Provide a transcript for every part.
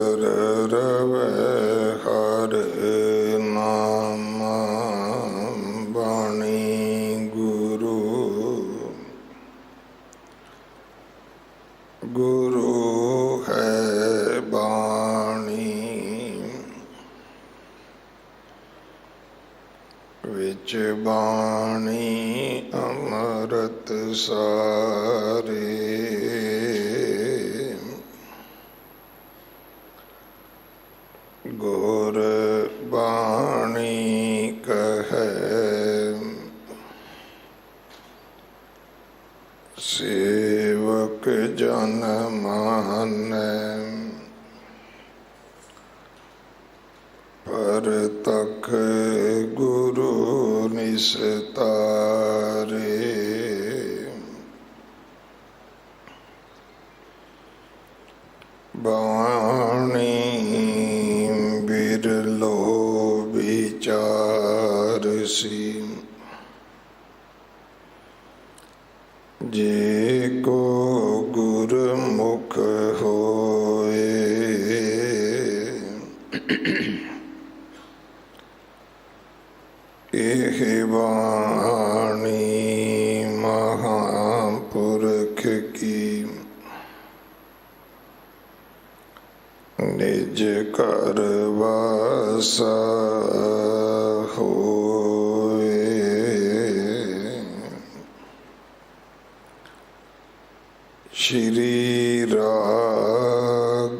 रवे हरे नाम बाणी गुरु गुरु है बाणी विच बाणी अमृत सारे गुर बाणी कहे सेवक जन मानै पर तक गुरु निस्तारे बाणी बिरलो विचार सी जे को गुरमुख होए एह वाणी महापुरख की निज कर वासा होए श्री राग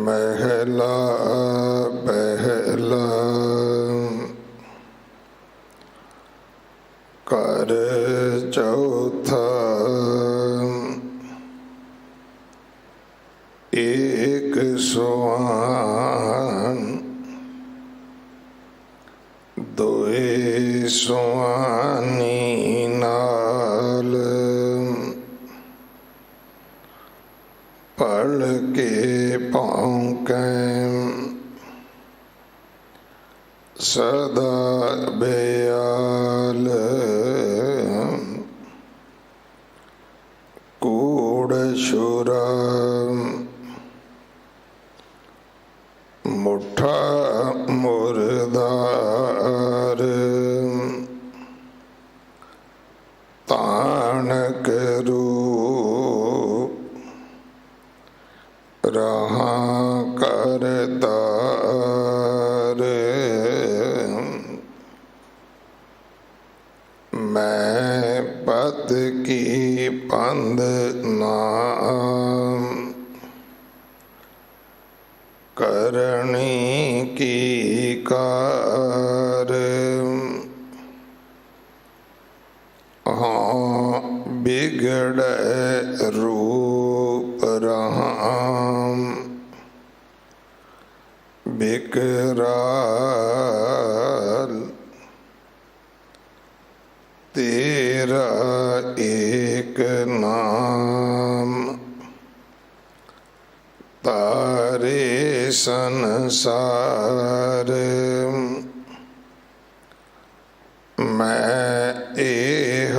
महला पहला कर चौथा एक सुआन दोए सुआनी नाल पढ़ के पाँकें सदा बेयाल कूड़ शुरा मुठा मुरदार तान करूप रहा करतार मैं पत की पंद नाम करणी की कार हाँ बिगड़े रूप राम बिकराल तेरा एक नाम तारे संसार मैं एह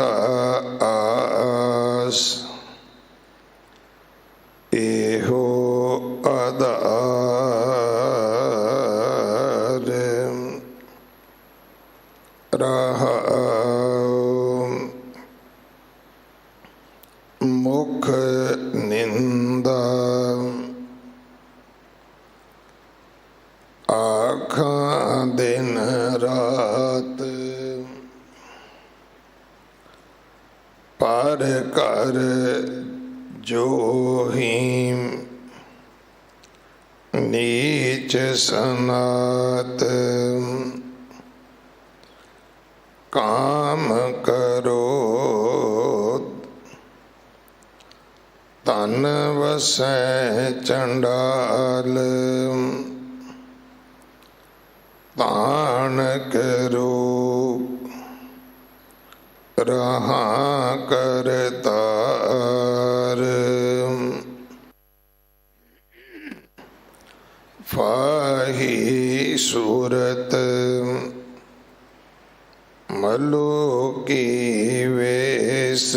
आस एहो आधार रहा मुख निंदा आँखां दिन रात पार कर जो हिम नीच सनात काम करो तन वसै चंडाल तान करो रहा करतार फाही सूरत मलो की वेश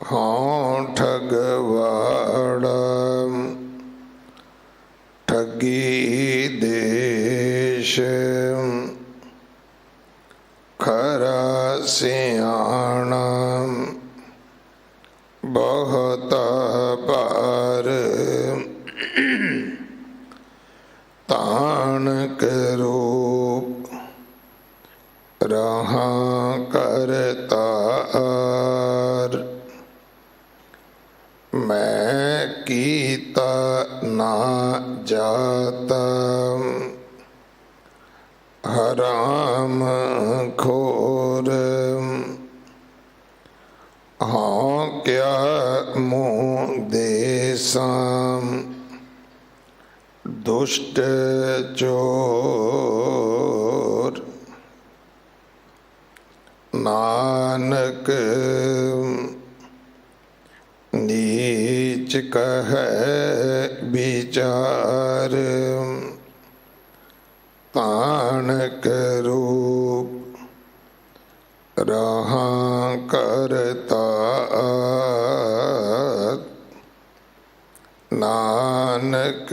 हाँ ठग ਵਾੜਾ ਠੱਗੀ ਦੇਸ਼ ਖਰਾ ਸਿਆਣਾ ਬਹੁਤ ਭਾਰ ਤਾਣ ਕਰੋ ਰਹਾ ਕਰਤਾਰ ਮੈਂ ਕੀਤਾ ਨਾ ਜਾਤਾ ਹਰਾਮ ਖੋਰ ਹਾਂ ਕਿਆ ਮੂੰਹ ਦੇਸਾਂ ਦੁਸ਼ਟ ਚੋਰ ਨਾਨਕ ਨੀਚ ਕਹੈ ਵਿਚਾਰ ਤਾਣ ਕਰੋ ਰਹਾ ਕਰਤਾਰ ਨਾਨਕ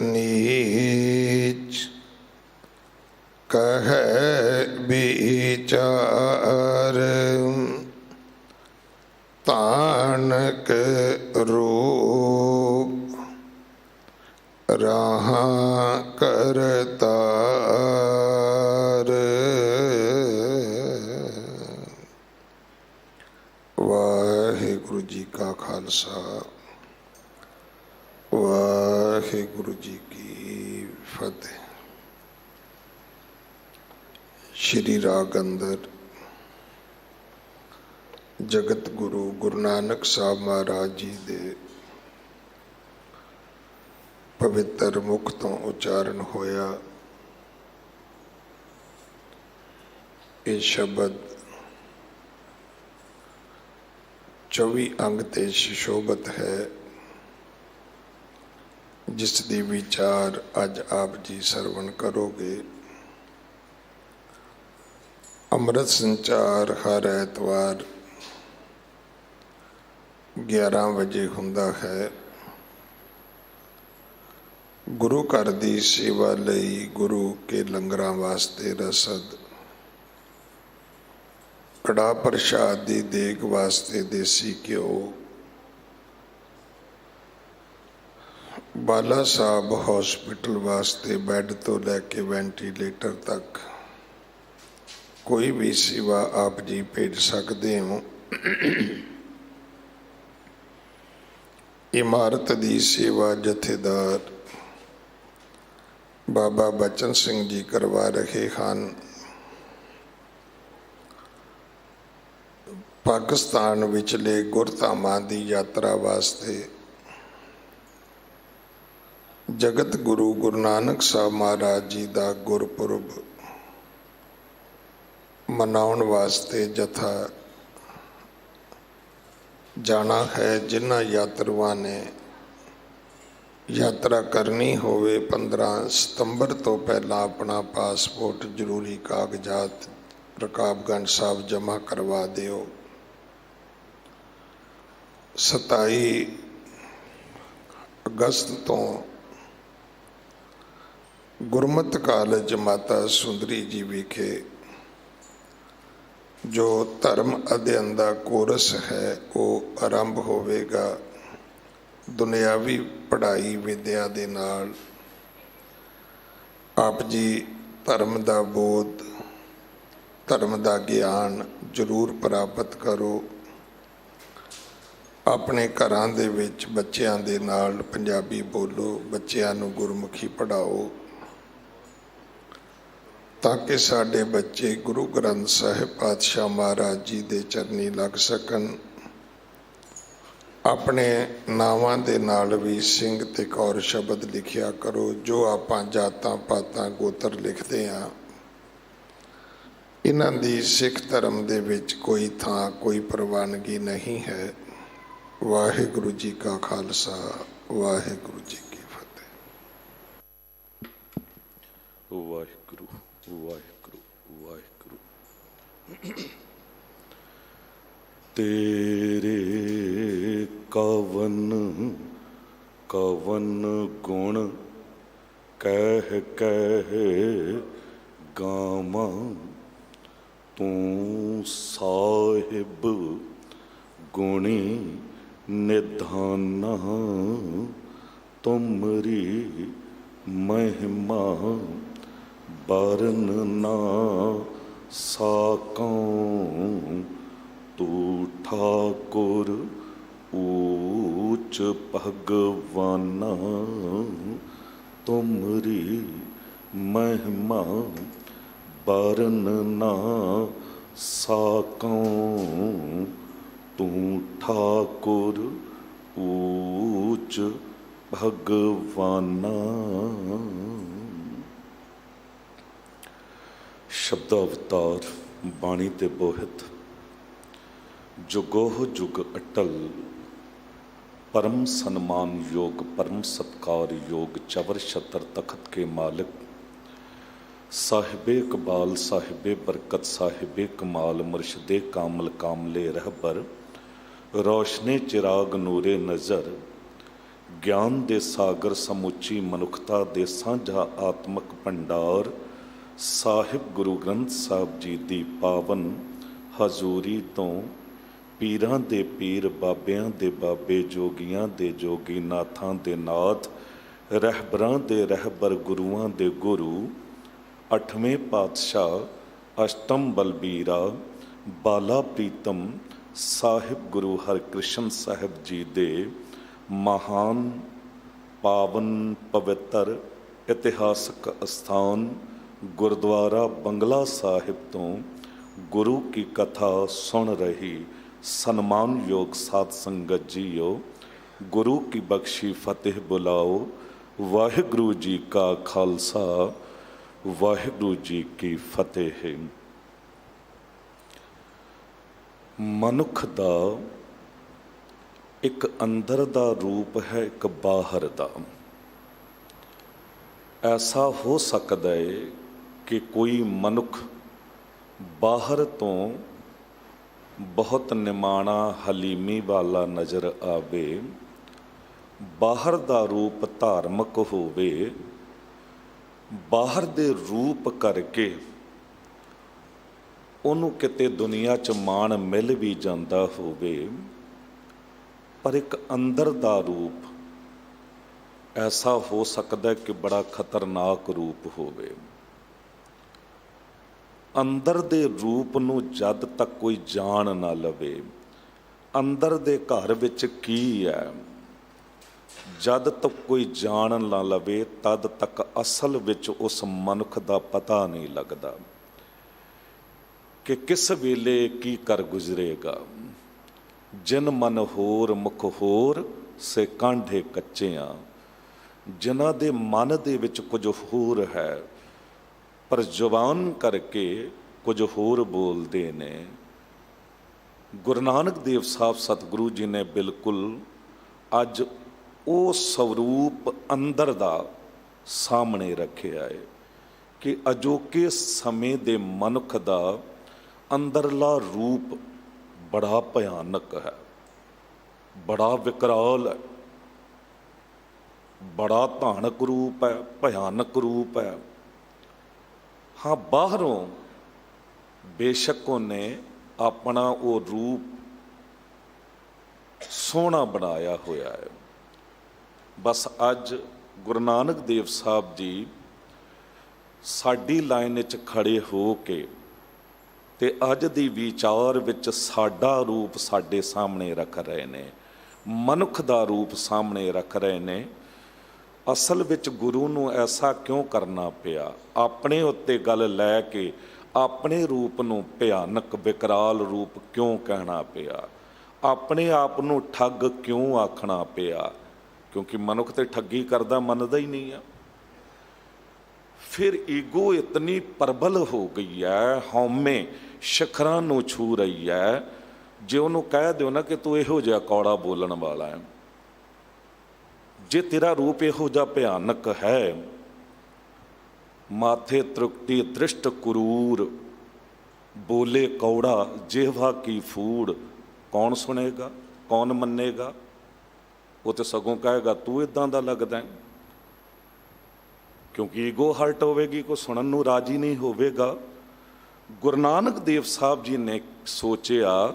ਨੀਚ ਕਹੈ ਵਿਚਾਰ ਤਾਣ ਕਰੋ ਰਹਾ ਕਰਤਾਰ। ਵਾਹਿਗੁਰੂ ਜੀ ਕਾ ਖਾਲਸਾ ਵਾਹਿਗੁਰੂ ਜੀ ਕੀ ਫਤਿਹ। ਸ਼੍ਰੀ ਰਾਗ ਅੰਦਰ ਜਗਤ ਗੁਰੂ ਗੁਰੂ ਨਾਨਕ ਸਾਹਿਬ ਮਹਾਰਾਜ ਜੀ ਦੇ ਪਵਿੱਤਰ ਮੁਖ ਤੋਂ ਉਚਾਰਨ ਹੋਇਆ ਇਹ ਸ਼ਬਦ 24 ਅੰਗ ਤੇ ਸੁਸ਼ੋਭਿਤ ਹੈ, ਜਿਸ ਦੀ ਵਿਚਾਰ ਅੱਜ ਆਪ ਜੀ ਸਰਵਣ ਕਰੋਗੇ। ਅੰਮ੍ਰਿਤ ਸੰਚਾਰ ਹਰ ਐਤਵਾਰ 11 ਵਜੇ ਹੁੰਦਾ ਹੈ। ਗੁਰੂ ਘਰ ਦੀ ਸੇਵਾ ਲਈ, ਗੁਰੂ ਕੇ ਲੰਗਰਾਂ ਵਾਸਤੇ ਰਸਦ, ਕੜਾ ਪ੍ਰਸ਼ਾਦ ਦੀ ਦੇਗ ਵਾਸਤੇ ਦੇਸੀ ਘਿਓ, ਬਾਲਾ ਸਾਹਿਬ ਹਸਪੀਟਲ ਵਾਸਤੇ ਬੈੱਡ ਤੋਂ ਲੈ ਕੇ ਵੈਂਟੀਲੇਟਰ ਤੱਕ ਕੋਈ ਵੀ ਸੇਵਾ ਆਪ ਜੀ ਭੇਜ ਸਕਦੇ ਹੋ। ਇਮਾਰਤ ਦੀ ਸੇਵਾ ਜਥੇਦਾਰ ਬਾਬਾ ਬਚਨ ਸਿੰਘ ਜੀ ਕਰਵਾ ਰਹੇ ਹਨ। ਪਾਕਿਸਤਾਨ ਵਿਚਲੇ ਗੁਰਧਾਮਾਂ ਦੀ ਯਾਤਰਾ ਵਾਸਤੇ ਜਗਤ ਗੁਰੂ ਗੁਰੂ ਨਾਨਕ ਸਾਹਿਬ ਮਹਾਰਾਜ ਜੀ ਦਾ ਗੁਰਪੁਰਬ ਮਨਾਉਣ ਵਾਸਤੇ ਜਥਾ ਜਾਣਾ ਹੈ। ਜਿਨ੍ਹਾਂ ਯਾਤਰੂਆਂ ਨੇ ਯਾਤਰਾ ਕਰਨੀ ਹੋਵੇ 15 ਸਤੰਬਰ ਤੋਂ ਪਹਿਲਾਂ ਆਪਣਾ ਪਾਸਪੋਰਟ, ਜ਼ਰੂਰੀ ਕਾਗਜ਼ਾਤ ਰਕਾਬਗੰਜ ਸਾਹਿਬ ਜਮ੍ਹਾਂ ਕਰਵਾ ਦਿਓ। 27 ਅਗਸਤ ਤੋਂ ਗੁਰਮਤਿ ਕਾਲਜ ਮਾਤਾ ਸੁੰਦਰੀ ਜੀ ਵਿਖੇ ਜੋ ਧਰਮ ਅਧਿਐਨ ਦਾ ਕੋਰਸ ਹੈ ਉਹ ਆਰੰਭ ਹੋਵੇਗਾ। ਦੁਨਿਆਵੀ ਪੜ੍ਹਾਈ ਵਿਦਿਆ ਦੇ ਨਾਲ ਆਪ ਜੀ ਧਰਮ ਦਾ ਬੋਧ, ਧਰਮ ਦਾ ਗਿਆਨ ਜ਼ਰੂਰ ਪ੍ਰਾਪਤ ਕਰੋ। ਆਪਣੇ ਘਰਾਂ ਦੇ ਵਿੱਚ ਬੱਚਿਆਂ ਦੇ ਨਾਲ ਪੰਜਾਬੀ ਬੋਲੋ, ਬੱਚਿਆਂ ਨੂੰ ਗੁਰਮੁਖੀ ਪੜ੍ਹਾਓ, ਤਾਂ ਕਿ ਸਾਡੇ ਬੱਚੇ ਗੁਰੂ ਗ੍ਰੰਥ ਸਾਹਿਬ ਪਾਤਸ਼ਾਹ ਮਹਾਰਾਜ ਜੀ ਦੇ ਚਰਨੀ ਲੱਗ ਸਕਣ। ਆਪਣੇ ਨਾਵਾਂ ਦੇ ਨਾਲ ਵੀ ਸਿੰਘ ਤੇ ਕੌਰ ਸ਼ਬਦ ਲਿਖਿਆ ਕਰੋ। ਜੋ ਆਪਾਂ ਜਾਤਾਂ ਪਾਤਾਂ ਗੋਤਰ ਲਿਖਦੇ ਹਾਂ, ਇਹਨਾਂ ਦੀ ਸਿੱਖ ਧਰਮ ਦੇ ਵਿੱਚ ਕੋਈ ਥਾਂ, ਕੋਈ ਪ੍ਰਵਾਨਗੀ ਨਹੀਂ ਹੈ। ਵਾਹਿਗੁਰੂ ਜੀ ਕਾ ਖਾਲਸਾ ਵਾਹਿਗੁਰੂ ਜੀ ਕੀ ਫਤਿਹ। ਵਾਹਿਗੁਰੂ ਵਾਹਿਗੁਰੂ ਵਾਹਿਗੁਰੂ। तेरे कवन कवन गुण कह कह गावां, तू साहिब गुणी निधाना, तुमरी महिमा बरन ना साकों, तू ठाकुर ऊच भगवाना, तुमरी महिमा बरन ना साकों, तू ठाकुर ऊच भगवाना। शब्दावतार बाणी ते बोहित, जुगोह जुग अटल, परम सन्मान योग परम सत्कार योग, चवर छतर तखत के मालिक, साहिबे इकबाल साहिबे बरकत साहिबे कमाल, मुर्शदे कामल कामले रहबर, रोशने चिराग नूरे नज़र, ज्ञान दे सागर समुची मनुखता दे साझा आत्मक भंडार, साहिब गुरु ग्रंथ साहब जी दी पावन हजूरी तो, पीरां दे पीर बाबियां दे बाबे, जोगियां दे जोगी नाथां दे नाथ, रहबरां दे रहबर गुरुआं दे गुरु, अठवें पातशाह अष्टम बलबीरा, बाला प्रीतम साहिब गुरु हरकृष्ण साहिब जी दे महान पावन पवित्र इतिहासक स्थान गुरुद्वारा बंगला साहिब तो गुरु की कथा सुन रही सन्मान योग साध संगत जीओ, गुरु की बख्शी फतेह बुलाओ, वाहिगुरु जी का खालसा वाहिगुरु जी की फतेह। मनुख दा एक अंदर दा रूप है, एक बाहर दा। ऐसा हो सकता है कि कोई मनुख बाहर तो बहुत निमाणा हलीमी वाला नज़र आवे, बाहर दा रूप धार्मिक होवे, बाहर दे रूप करके उन्होंने किते दुनिया च मान मिल भी जाता होवे, पर एक अंदर दा रूप ऐसा हो सकता है कि बड़ा खतरनाक रूप होवे। अंदर दे रूप नूं जद तक कोई जान ना लवे, अंदर दे घर विच की है जद तक कोई जान ना लवे, तद तक असल विच उस मनुख दा पता नहीं लगदा कि किस वेले की कर गुजरेगा। जिन मन होर मुख होर से कांढे कच्चियां, जिन्हां दे मन दे विच कुछ होर है पर जुबान करके कुछ होर बोलते ने। गुरु नानक देव साहब सतगुरु जी ने बिल्कुल अज वो स्वरूप अंदर दा सामने रखिया है कि अजोके समय दे मनुख दा अंदरला रूप बड़ा भयानक है, बड़ा विकराल है, बड़ा धानक रूप है, भयानक रूप है। हाँ, बाहरों बेशक उन्हें अपना वो रूप सोहना बनाया होया है। बस अज गुरु नानक देव साहब जी साडी लाइन च खड़े हो के ते अज दी विचार विच साडा रूप साडे सामने रख रहे ने, मनुख दा रूप सामने रख रहे ने। असल विच गुरु नूं ऐसा क्यों करना पिया, अपने उत्ते गल लै के अपने रूप नूं भयानक विकराल रूप क्यों कहना पिया, अपने आप नूं ठग क्यों आखना पिया, क्योंकि मनुख ते ठगी करदा मनदा ही नहीं है। फिर ईगो इतनी प्रबल हो गई है, हौमे शिखरां नूं छू रही है। जे उन्होंने कह दो ना कि तू इहो जिहा कौड़ा बोलण वाला है, जे तेरा रूप इहो जिहा भयानक है, माथे त्रुक्ति दृष्ट कुरूर, बोले कौड़ा जेवा की फूड़, ਕੌਣ ਸੁਣੇਗਾ, ਕੌਣ ਮੰਨੇਗਾ? ਉਹ ਤੇ ਸਗੋਂ ਕਹੇਗਾ ਤੂੰ ਇਦਾਂ ਦਾ ਲੱਗਦਾ ਹੈ। ਕਿਉਂਕਿ ਈਗੋ ਹਰਟ ਹੋਵੇਗੀ, ਕੋਈ ਸੁਣਨ ਨੂੰ ਰਾਜੀ ਨਹੀਂ ਹੋਵੇਗਾ। ਗੁਰੂ ਨਾਨਕ ਦੇਵ ਸਾਹਿਬ ਜੀ ਨੇ ਸੋਚਿਆ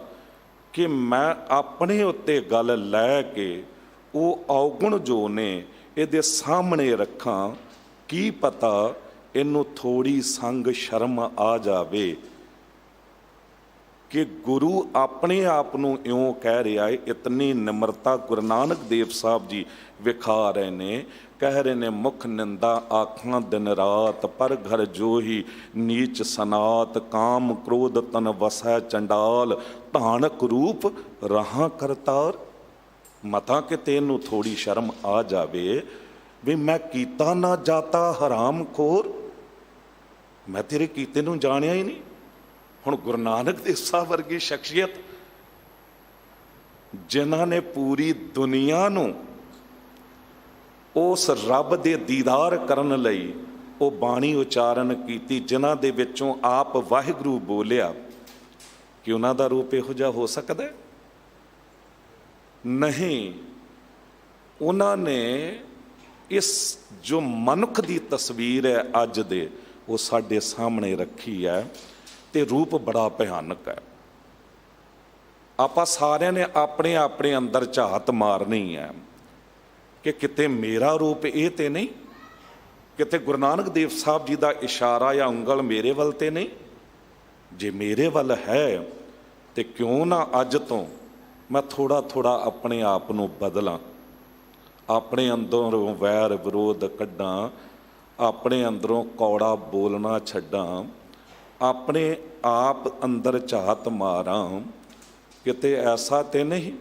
ਕਿ ਮੈਂ ਆਪਣੇ ਉੱਤੇ ਗੱਲ ਲੈ ਕੇ ਉਹ ਔਗੁਣ ਜੋ ਨੇ ਇਹਦੇ ਸਾਹਮਣੇ ਰੱਖਾਂ, ਕੀ ਪਤਾ ਇਹਨੂੰ ਥੋੜੀ ਸੰਗ ਸ਼ਰਮ ਆ ਜਾਵੇ ਕਿ ਗੁਰੂ ਆਪਣੇ ਆਪ ਨੂੰ ਇਉਂ ਕਹਿ ਰਿਹਾ ਹੈ। ਇਤਨੀ ਨਿਮਰਤਾ ਗੁਰੂ ਨਾਨਕ ਦੇਵ ਸਾਹਿਬ ਜੀ ਵਿਖਾ ਰਹੇ ਨੇ, ਕਹਿ ਰਹੇ ਨੇ ਮੁਖ ਨਿੰਦਾ ਆਖਾਂ ਦਿਨ ਰਾਤ, ਪਰ ਘਰ ਜੋਹੀ ਨੀਚ ਸਨਾਤ, ਕਾਮ ਕ੍ਰੋਧ ਤਨ ਵਸੈ ਚੰਡਾਲ, ਧਾਨਕ ਰੂਪ ਰਹਾ ਕਰਤਾਰ। ਮਤਾਂ ਕਿ ਤੈਨੂੰ ਥੋੜੀ ਸ਼ਰਮ ਆ ਜਾਵੇ ਵੀ ਮੈਂ ਕੀਤਾ ਨਾ ਜਾਤਾ ਹਰਾਮ ਖੋਰ, ਮੈਂ ਤੇਰੇ ਕੀਤੇ ਨੂੰ ਜਾਣਿਆ ਹੀ ਨਹੀਂ। ਹੁਣ ਗੁਰੂ ਨਾਨਕ ਦੇਵ ਸਾਹਿਬ ਵਰਗੀ ਸ਼ਖਸੀਅਤ ਜਿਨ੍ਹਾਂ ਨੇ ਪੂਰੀ ਦੁਨੀਆ ਨੂੰ ਉਸ ਰੱਬ ਦੇ ਦੀਦਾਰ ਕਰਨ ਲਈ ਉਹ ਬਾਣੀ ਉਚਾਰਨ ਕੀਤੀ, ਜਿਨ੍ਹਾਂ ਦੇ ਵਿੱਚੋਂ ਆਪ ਵਾਹਿਗੁਰੂ ਬੋਲਿਆ, ਕਿ ਉਹਨਾਂ ਦਾ ਰੂਪ ਇਹੋ ਜਿਹਾ ਹੋ ਸਕਦਾ ਨਹੀਂ। ਉਹਨਾਂ ਨੇ ਇਸ ਜੋ ਮਨੁੱਖ ਦੀ ਤਸਵੀਰ ਹੈ ਅੱਜ ਦੇ, ਉਹ ਸਾਡੇ ਸਾਹਮਣੇ ਰੱਖੀ ਹੈ ਤੇ ਰੂਪ ਬੜਾ ਭਿਆਨਕ ਹੈ। ਆਪਾਂ ਸਾਰਿਆਂ ਨੇ ਆਪਣੇ ਆਪਣੇ ਅੰਦਰ ਝਾਤ ਮਾਰਨੀ ਹੈ ਕਿ ਕਿਤੇ ਮੇਰਾ ਰੂਪ ਇਹ ਤੇ ਨਹੀਂ, ਕਿਤੇ ਗੁਰੂ ਨਾਨਕ ਦੇਵ ਸਾਹਿਬ ਜੀ ਦਾ ਇਸ਼ਾਰਾ ਜਾਂ ਉਂਗਲ ਮੇਰੇ ਵੱਲ ਤੇ ਨਹੀਂ। ਜੇ ਮੇਰੇ ਵੱਲ ਹੈ ਤੇ ਕਿਉਂ ਨਾ ਅੱਜ ਤੋਂ ਮੈਂ ਥੋੜਾ ਥੋੜਾ ਆਪਣੇ ਆਪ ਨੂੰ ਬਦਲਾਂ, ਆਪਣੇ ਅੰਦਰੋਂ ਵੈਰ ਵਿਰੋਧ ਕੱਢਾਂ, ਆਪਣੇ ਅੰਦਰੋਂ ਕੌੜਾ ਬੋਲਣਾ ਛੱਡਾਂ, ਆਪਣੇ ਆਪ ਅੰਦਰ ਝਾਤ ਮਾਰਾਂ, ਕਿਤੇ ਐਸਾ ਤੇ ਨਹੀਂ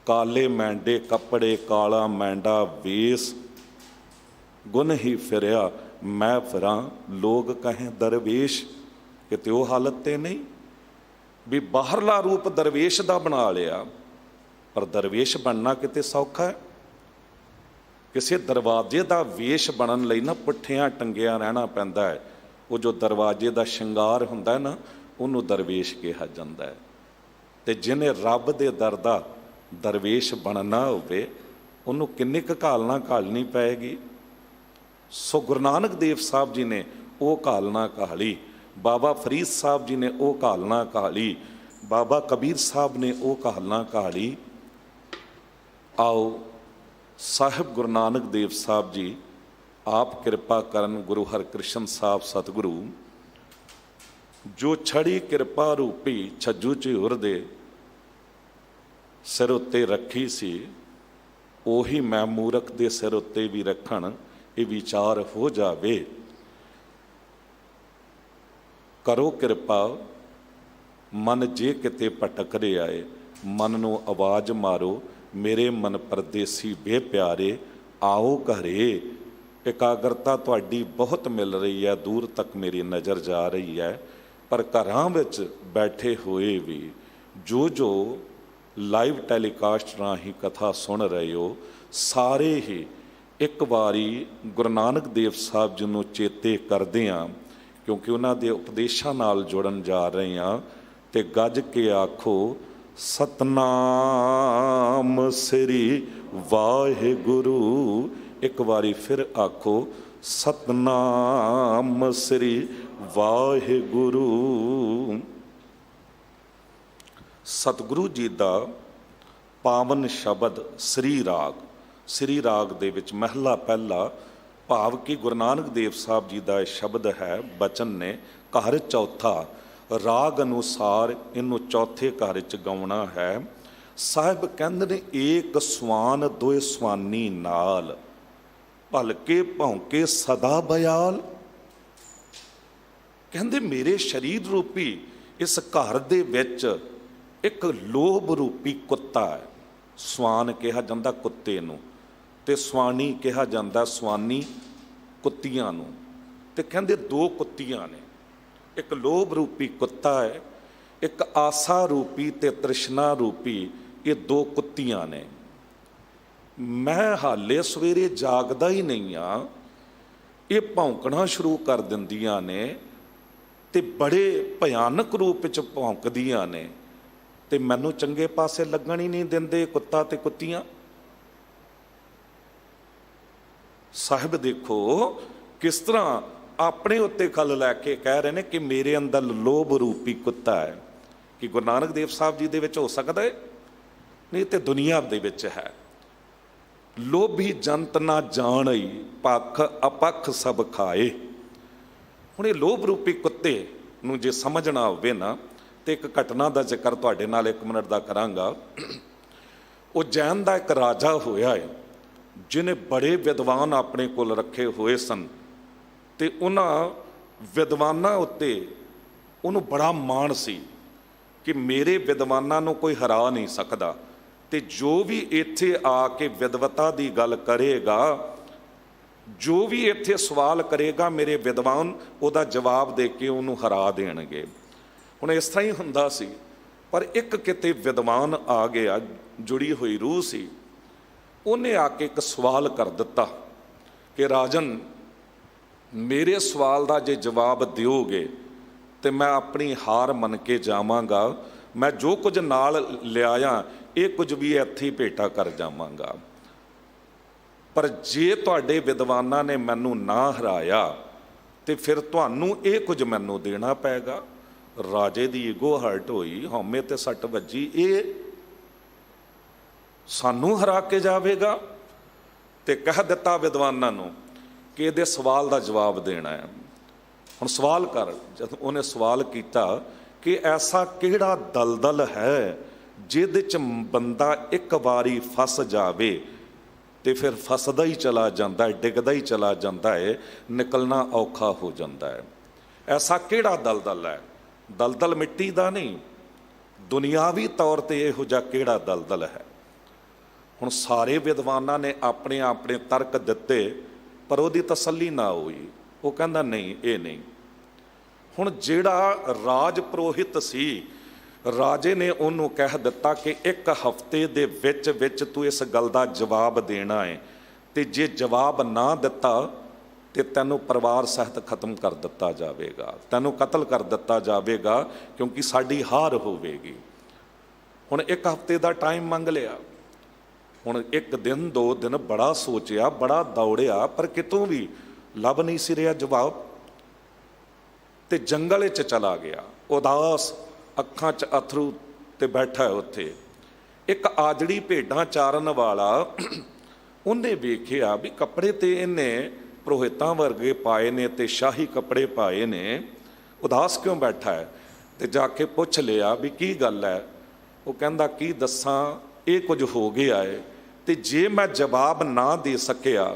ਕਾਲੇ ਮੈਂਡੇ ਕੱਪੜੇ ਕਾਲਾ ਮੈਂਡਾ ਵੇਸ, ਗੁਣ ਹੀ ਫਿਰਿਆ ਮੈਂ ਫਿਰਾਂ ਲੋਕ ਕਹੇ ਦਰਵੇਸ਼। ਕਿਤੇ ਉਹ ਹਾਲਤ ਤੇ ਨਹੀਂ ਵੀ ਬਾਹਰਲਾ ਰੂਪ ਦਰਵੇਸ਼ ਦਾ ਬਣਾ ਲਿਆ, ਪਰ ਦਰਵੇਸ਼ ਬਣਨਾ ਕਿਤੇ ਸੌਖਾ ਹੈ? ਕਿਸੇ ਦਰਵਾਜ਼ੇ ਦਾ ਵੇਸ਼ ਬਣਨ ਲਈ ਨਾ ਪੁੱਠਿਆਂ ਟੰਗਿਆਂ ਰਹਿਣਾ ਪੈਂਦਾ ਹੈ। ਉਹ ਜੋ ਦਰਵਾਜ਼ੇ ਦਾ ਸ਼ਿੰਗਾਰ ਹੁੰਦਾ ਹੈ ਨਾ, ਉਹਨੂੰ ਦਰਵੇਸ਼ ਕਿਹਾ ਜਾਂਦਾ ਹੈ। ਤੇ ਜਿਹਨੇ ਰੱਬ ਦੇ ਦਰ ਦਾ ਦਰਵੇਸ਼ ਬਣਨਾ ਹੋਵੇ, ਉਹਨੂੰ ਕਿੰਨੀ ਕੁ ਘਾਲਣਾ ਘਾਲਣੀ ਪਏਗੀ। ਸੋ ਗੁਰੂ ਨਾਨਕ ਦੇਵ ਸਾਹਿਬ ਜੀ ਨੇ ਉਹ ਘਾਲਣਾ ਘਾਲੀ, ਬਾਬਾ ਫਰੀਦ ਸਾਹਿਬ ਜੀ ਨੇ ਉਹ ਘਾਲਣਾ ਘਾਲੀ, ਬਾਬਾ ਕਬੀਰ ਸਾਹਿਬ ਨੇ ਉਹ ਘਾਲਣਾ ਘਾਲੀ। ਆਓ ਸਾਹਿਬ ਗੁਰੂ ਨਾਨਕ ਦੇਵ ਸਾਹਿਬ ਜੀ ਆਪ ਕਿਰਪਾ ਕਰਨ। ਗੁਰੂ ਹਰਕ੍ਰਿਸ਼ਨ ਸਾਹਿਬ ਸਤਿਗੁਰੂ ਜੋ ਛੜੀ ਕਿਰਪਾ ਰੂਪੀ ਛੱਜੂ ਝਿਉਰ ਦੇ ਸਿਰ ਉੱਤੇ ਰੱਖੀ ਸੀ, ਉਹੀ ਮੈਂ ਮੂਰਖ ਦੇ ਸਿਰ ਉੱਤੇ ਵੀ ਰੱਖਣ, ਇਹ ਵਿਚਾਰ ਹੋ ਜਾਵੇ। ਕਰੋ ਕਿਰਪਾ ਮਨ ਜੇ ਕਿਤੇ ਭਟਕ ਰਿਹਾ ਏ, ਮਨ ਨੂੰ ਆਵਾਜ਼ ਮਾਰੋ, ਮੇਰੇ ਮਨ ਪਰਦੇਸੀ ਬੇ ਪਿਆਰੇ ਆਓ ਘਰੇ। ਇਕਾਗਰਤਾ ਤੁਹਾਡੀ ਬਹੁਤ ਮਿਲ ਰਹੀ ਹੈ, ਦੂਰ ਤੱਕ ਮੇਰੀ ਨਜ਼ਰ ਜਾ ਰਹੀ ਹੈ, ਪਰ ਘਰਾਂ ਵਿੱਚ ਬੈਠੇ ਹੋਏ ਵੀ ਜੋ ਲਾਈਵ ਟੈਲੀਕਾਸਟ ਰਾਹੀਂ ਕਥਾ ਸੁਣ ਰਹੇ ਹੋ, ਸਾਰੇ ਹੀ ਇੱਕ ਵਾਰੀ ਗੁਰੂ ਨਾਨਕ ਦੇਵ ਸਾਹਿਬ ਜੀ ਨੂੰ ਚੇਤੇ ਕਰਦੇ ਹਾਂ, ਕਿਉਂਕਿ ਉਹਨਾਂ ਦੇ ਉਪਦੇਸ਼ਾਂ ਨਾਲ ਜੁੜਨ ਜਾ ਰਹੇ ਹਾਂ। ਤੇ ਗੱਜ ਕੇ ਆਖੋ ਸਤਨਾਮ ਸ੍ਰੀ ਵਾਹਿਗੁਰੂ। ਇੱਕ ਵਾਰੀ ਫਿਰ ਆਖੋ ਸਤਨਾਮ ਸ੍ਰੀ ਵਾਹਿਗੁਰੂ। ਸਤਿਗੁਰੂ ਜੀ ਦਾ ਪਾਵਨ ਸ਼ਬਦ ਸ੍ਰੀ ਰਾਗ, ਸ੍ਰੀ ਰਾਗ ਦੇ ਵਿੱਚ ਮਹਿਲਾ ਪਹਿਲਾ, ਭਾਵ ਕਿ ਗੁਰੂ ਨਾਨਕ ਦੇਵ ਸਾਹਿਬ ਜੀ ਦਾ ਇਹ ਸ਼ਬਦ ਹੈ, ਬਚਨ ਨੇ, ਘਰ ਚੌਥਾ, ਰਾਗ ਅਨੁਸਾਰ ਇਹਨੂੰ ਚੌਥੇ ਘਰ 'ਚ ਗਾਉਣਾ ਹੈ। ਸਾਹਿਬ ਕਹਿੰਦੇ ਨੇ ਏਕ ਸਵਾਨ ਦੋਏ ਸਵਾਨੀ ਨਾਲ, ਭਲਕੇ ਭੌਂਕੇ ਸਦਾ ਬਿਆਲ। ਕਹਿੰਦੇ ਮੇਰੇ ਸਰੀਰ ਰੂਪੀ ਇਸ ਘਰ ਦੇ ਵਿੱਚ ਇੱਕ ਲੋਭ ਰੂਪੀ ਕੁੱਤਾ ਹੈ। ਸਵਾਨ ਕਿਹਾ ਜਾਂਦਾ ਕੁੱਤੇ ਨੂੰ, ਤੇ ਸਵਾਨੀ ਕਿਹਾ ਜਾਂਦਾ ਸਵਾਨੀ ਕੁੱਤੀਆਂ ਨੂੰ। ਤੇ ਕਹਿੰਦੇ ਦੋ ਕੁੱਤੀਆਂ ਨੇ, ਇੱਕ ਲੋਭ ਰੂਪੀ ਕੁੱਤਾ ਹੈ, ਇੱਕ ਆਸਾ ਰੂਪੀ ਤੇ ਤ੍ਰਿਸ਼ਨਾ ਰੂਪੀ, ਇਹ ਦੋ ਕੁੱਤੀਆਂ ਨੇ। ਮੈਂ ਹਾਲੇ ਸਵੇਰੇ ਜਾਗਦਾ ਹੀ ਨਹੀਂ ਆ, ਇਹ ਭੌਂਕਣਾ ਸ਼ੁਰੂ ਕਰ ਦਿੰਦੀਆਂ ਨੇ ਤੇ ਬੜੇ ਭਿਆਨਕ ਰੂਪ ਵਿੱਚ ਭੌਂਕਦੀਆਂ ਨੇ, ਤੇ ਮੈਨੂੰ ਚੰਗੇ ਪਾਸੇ ਲੱਗਣ ਹੀ ਨਹੀਂ ਦਿੰਦੇ ਕੁੱਤਾ ਤੇ ਕੁੱਤੀਆਂ। ਸਾਹਿਬ ਦੇਖੋ ਕਿਸ ਤਰ੍ਹਾਂ ਆਪਣੇ ਉੱਤੇ ਖਲ ਲੈ ਕੇ ਕਹਿ ਰਹੇ ਨੇ ਕਿ ਮੇਰੇ ਅੰਦਰ ਲੋਭ ਰੂਪੀ ਕੁੱਤਾ ਹੈ। ਕਿ ਗੁਰੂ ਨਾਨਕ ਦੇਵ ਸਾਹਿਬ ਜੀ ਦੇ ਵਿੱਚ ਹੋ ਸਕਦਾ ਹੈ? ਨਹੀਂ, ਤੇ ਦੁਨੀਆ ਦੇ ਵਿੱਚ ਹੈ। ਲੋਭੀ ਜੰਤ ਨਾ ਜਾਣਈ, ਪੱਖ ਅਪੱਖ ਸਭ ਖਾਏ। ਹੁਣ ਇਹ ਲੋਭ ਰੂਪੀ ਕੁੱਤੇ ਨੂੰ ਜੇ ਸਮਝਣਾ ਹੋਵੇ ਨਾ, ਤੇ ਇੱਕ ਘਟਨਾ ਦਾ ਜ਼ਿਕਰ ਤੁਹਾਡੇ ਨਾਲ 1 ਮਿੰਟ ਦਾ ਕਰਾਂਗਾ। ਉਜੈਨ ਦਾ ਇੱਕ ਰਾਜਾ ਹੋਇਆ ਹੈ ਜਿਹਨੇ ਬੜੇ ਵਿਦਵਾਨ ਆਪਣੇ ਕੋਲ ਰੱਖੇ ਹੋਏ ਸਨ, ਤੇ ਉਹਨਾਂ ਵਿਦਵਾਨਾਂ ਉੱਤੇ ਉਹਨੂੰ ਬੜਾ ਮਾਣ ਸੀ ਕਿ ਮੇਰੇ ਵਿਦਵਾਨਾਂ ਨੂੰ ਕੋਈ ਹਰਾ ਨਹੀਂ ਸਕਦਾ, ਤੇ ਜੋ ਵੀ ਇੱਥੇ ਆ ਕੇ ਵਿਦਵਤਾ ਦੀ ਗੱਲ ਕਰੇਗਾ, ਜੋ ਵੀ ਇੱਥੇ ਸਵਾਲ ਕਰੇਗਾ, ਮੇਰੇ ਵਿਦਵਾਨ ਉਹਦਾ ਜਵਾਬ ਦੇ ਕੇ ਉਹਨੂੰ ਹਰਾ ਦੇਣਗੇ। ਹੁਣ ਇਸ ਤਰ੍ਹਾਂ ਹੀ ਹੁੰਦਾ ਸੀ। ਪਰ ਇੱਕ ਕਿਤੇ ਵਿਦਵਾਨ ਆ ਗਿਆ, ਜੁੜੀ ਹੋਈ ਰੂਹ ਸੀ, ਉਹਨੇ ਆ ਕੇ ਇੱਕ ਸਵਾਲ ਕਰ ਦਿੱਤਾ ਕਿ ਰਾਜਨ, ਮੇਰੇ ਸਵਾਲ ਦਾ ਜੇ ਜਵਾਬ ਦਿਓਗੇ ਤੇ ਮੈਂ ਆਪਣੀ ਹਾਰ ਮੰਨ ਕੇ ਜਾਵਾਂਗਾ, ਮੈਂ ਜੋ ਕੁਝ ਨਾਲ ਲਿਆਇਆ ਇਹ ਕੁਝ ਵੀ ਇੱਥੇ ਹੀ ਭੇਟਾ ਕਰ ਜਾਵਾਂਗਾ। ਪਰ ਜੇ ਤੁਹਾਡੇ ਵਿਦਵਾਨਾਂ ਨੇ ਮੈਨੂੰ ਨਾ ਹਰਾਇਆ ਤੇ ਫਿਰ ਤੁਹਾਨੂੰ ਇਹ ਕੁਝ ਮੈਨੂੰ ਦੇਣਾ ਪਏਗਾ। ਰਾਜੇ ਦੀ ਈਗੋ ਹਰਟ ਹੋਈ, ਹਉਮੈ ਤੇ ਸੱਟ ਵੱਜੀ, ਇਹ ਸਾਨੂੰ ਹਰਾ ਕੇ ਜਾਵੇਗਾ। ਤੇ ਕਹਿ ਦਿੱਤਾ ਵਿਦਵਾਨਾਂ ਨੂੰ ਕਿ ਇਹਦੇ ਸਵਾਲ ਦਾ ਜਵਾਬ ਦੇਣਾ ਹੈ। ਹੁਣ ਸਵਾਲ ਕਰ। ਜਦ ਉਹਨੇ ਸਵਾਲ ਕੀਤਾ ਕਿ ਐਸਾ ਕਿਹੜਾ ਦਲਦਲ ਹੈ ਜਿਹਦੇ 'ਚ ਬੰਦਾ ਇੱਕ ਵਾਰੀ ਫਸ ਜਾਵੇ ਤੇ ਫਿਰ ਫਸਦਾ ਹੀ ਚਲਾ ਜਾਂਦਾ ਹੈ, ਡਿੱਗਦਾ ਹੀ ਚਲਾ ਜਾਂਦਾ ਹੈ, ਨਿਕਲਣਾ ਔਖਾ ਹੋ ਜਾਂਦਾ ਹੈ। ਐਸਾ ਕਿਹੜਾ ਦਲਦਲ ਹੈ? ਦਲਦਲ ਮਿੱਟੀ ਦਾ ਨਹੀਂ, ਦੁਨਿਆਵੀ ਤੌਰ 'ਤੇ ਇਹੋ ਜਿਹਾ ਕਿਹੜਾ ਦਲਦਲ ਹੈ? ਹੁਣ ਸਾਰੇ ਵਿਦਵਾਨਾਂ ਨੇ ਆਪਣੇ ਆਪਣੇ ਤਰਕ ਦਿੱਤੇ, ਪਰ ਉਹਦੀ ਤਸੱਲੀ ਨਾ ਹੋਈ। ਉਹ ਕਹਿੰਦਾ ਨਹੀਂ, ਇਹ ਨਹੀਂ। ਹੁਣ ਜਿਹੜਾ ਰਾਜ ਪੁਰੋਹਿਤ ਸੀ, ਰਾਜੇ ਨੇ ਉਹਨੂੰ ਕਹਿ ਦਿੱਤਾ ਕਿ 1 ਹਫ਼ਤੇ ਦੇ ਵਿੱਚ ਤੂੰ ਇਸ ਗੱਲ ਦਾ ਜਵਾਬ ਦੇਣਾ ਹੈ, ਤੇ ਜੇ ਜਵਾਬ ਨਾ ਦਿੱਤਾ ਤੇ ਤੈਨੂੰ ਪਰਿਵਾਰ ਸਹਿਤ ਖਤਮ ਕਰ ਦਿੱਤਾ ਜਾਵੇਗਾ, ਤੈਨੂੰ ਕਤਲ ਕਰ ਦਿੱਤਾ ਜਾਵੇਗਾ, ਕਿਉਂਕਿ ਸਾਡੀ ਹਾਰ ਹੋਵੇਗੀ। ਹੁਣ 1 ਹਫ਼ਤੇ ਦਾ ਟਾਈਮ ਮੰਗ ਲਿਆ। ਹੁਣ 1 ਦਿਨ 2 ਦਿਨ ਬੜਾ ਸੋਚਿਆ, ਬੜਾ ਦੌੜਿਆ, ਪਰ ਕਿਤੋਂ ਵੀ ਲੱਭ ਨਹੀਂ ਸੀ ਰਿਹਾ ਜਵਾਬ। ਤੇ ਜੰਗਲ 'ਚ ਚਲਾ ਗਿਆ, ਉਦਾਸ, ਅੱਖਾਂ 'ਚ ਅਥਰੂ ਤੇ ਬੈਠਾ ਉੱਥੇ। ਇੱਕ ਆਜੜੀ ਭੇਡਾਂ ਚਾਰਨ ਵਾਲਾ ਉਹਨੇ ਵੇਖਿਆ ਵੀ ਕੱਪੜੇ ਤੇ ਇਹਨੇ ਪੁਰੋਹਿਤਾਂ ਵਰਗੇ ਪਾਏ ਨੇ ਤੇ ਸ਼ਾਹੀ ਕੱਪੜੇ ਪਾਏ ਨੇ, ਉਦਾਸ ਕਿਉਂ ਬੈਠਾ ਹੈ? ਤੇ ਜਾ ਕੇ ਪੁੱਛ ਲਿਆ ਵੀ ਕੀ ਗੱਲ ਹੈ? ਉਹ ਕਹਿੰਦਾ ਕੀ ਦੱਸਾਂ, ਇਹ ਕੁਝ ਹੋ ਗਿਆ ਹੈ, ਤੇ ਜੇ ਮੈਂ ਜਵਾਬ ਨਾ ਦੇ ਸਕਿਆ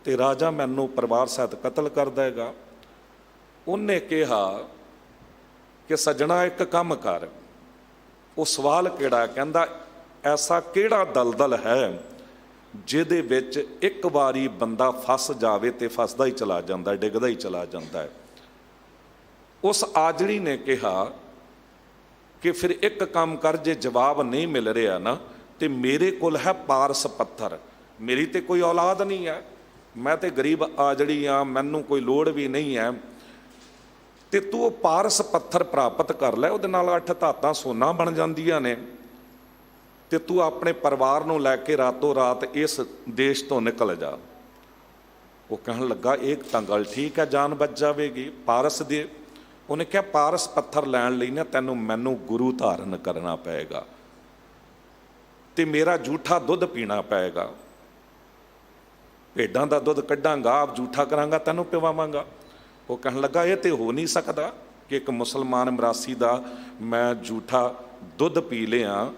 ਤੇ ਰਾਜਾ ਮੈਨੂੰ ਪਰਿਵਾਰ ਸਹਿਤ ਕਤਲ ਕਰ ਦੇਗਾ। ਉਹਨੇ ਕਿਹਾ ਕਿ ਸੱਜਣਾ ਇੱਕ ਕੰਮ ਕਰ। ਉਹ ਸਵਾਲ ਕਿਹੜਾ? ਕਹਿੰਦਾ ਐਸਾ ਕਿਹੜਾ ਦਲਦਲ ਹੈ ਜਿਹਦੇ ਵਿੱਚ ਇੱਕ ਵਾਰੀ ਬੰਦਾ ਫਸ ਜਾਵੇ ਤੇ ਫਸਦਾ ਹੀ ਚਲਾ ਜਾਂਦਾ, ਡਿੱਗਦਾ ਹੀ ਚਲਾ ਜਾਂਦਾ ਹੈ। ਉਸ ਆਜੜੀ ਨੇ ਕਿਹਾ ਕਿ ਫਿਰ ਇੱਕ ਕੰਮ ਕਰ, ਜੇ ਜਵਾਬ ਨਹੀਂ ਮਿਲ ਰਿਹਾ ਨਾ, ਤੇ ਮੇਰੇ ਕੋਲ ਹੈ ਪਾਰਸ ਪੱਥਰ। ਮੇਰੀ ਤੇ ਕੋਈ ਔਲਾਦ ਨਹੀਂ ਹੈ, ਮੈਂ ਤੇ ਗਰੀਬ ਆਜੜੀ ਹਾਂ, ਮੈਨੂੰ ਕੋਈ ਲੋੜ ਵੀ ਨਹੀਂ ਹੈ, ਤੇ ਤੂੰ ਉਹ ਪਾਰਸ ਪੱਥਰ ਪ੍ਰਾਪਤ ਕਰ ਲੈ, ਉਹਦੇ ਨਾਲ 8 ਧਾਤਾਂ ਸੋਨਾ ਬਣ ਜਾਂਦੀਆਂ ਨੇ, ਤੇ ਤੂੰ ਆਪਣੇ ਪਰਿਵਾਰ ਨੂੰ ਲੈ ਕੇ ਰਾਤੋਂ ਰਾਤ ਇਸ ਦੇਸ਼ ਤੋਂ ਨਿਕਲ ਜਾ। ਉਹ ਕਹਿਣ ਲੱਗਾ ਇਹ ਤਾਂ ਗੱਲ ਠੀਕ ਹੈ, ਜਾਨ ਬਚ ਜਾਵੇਗੀ। ਪਾਰਸ ਦੇ ਉਹਨੇ ਕਿਹਾ ਪਾਰਸ ਪੱਥਰ ਲੈਣ ਲਈ ਨਾ ਤੈਨੂੰ ਮੈਨੂੰ ਗੁਰੂ ਧਾਰਨ ਕਰਨਾ ਪਏਗਾ, ਤੇ ਮੇਰਾ ਜੂਠਾ ਦੁੱਧ ਪੀਣਾ ਪਏਗਾ। ਭੇਡਾਂ ਦਾ ਦੁੱਧ ਕੱਢਾਂਗਾ, ਆਪ ਜੂਠਾ ਕਰਾਂਗਾ, ਤੈਨੂੰ ਪਿਵਾਵਾਂਗਾ। ਉਹ ਕਹਿਣ ਲੱਗਾ ਇਹ ਤੇ ਹੋ ਨਹੀਂ ਸਕਦਾ ਕਿ ਇੱਕ ਮੁਸਲਮਾਨ ਮਰਾਸੀ ਦਾ ਮੈਂ ਜੂਠਾ ਦੁੱਧ ਪੀ ਲਿਆ,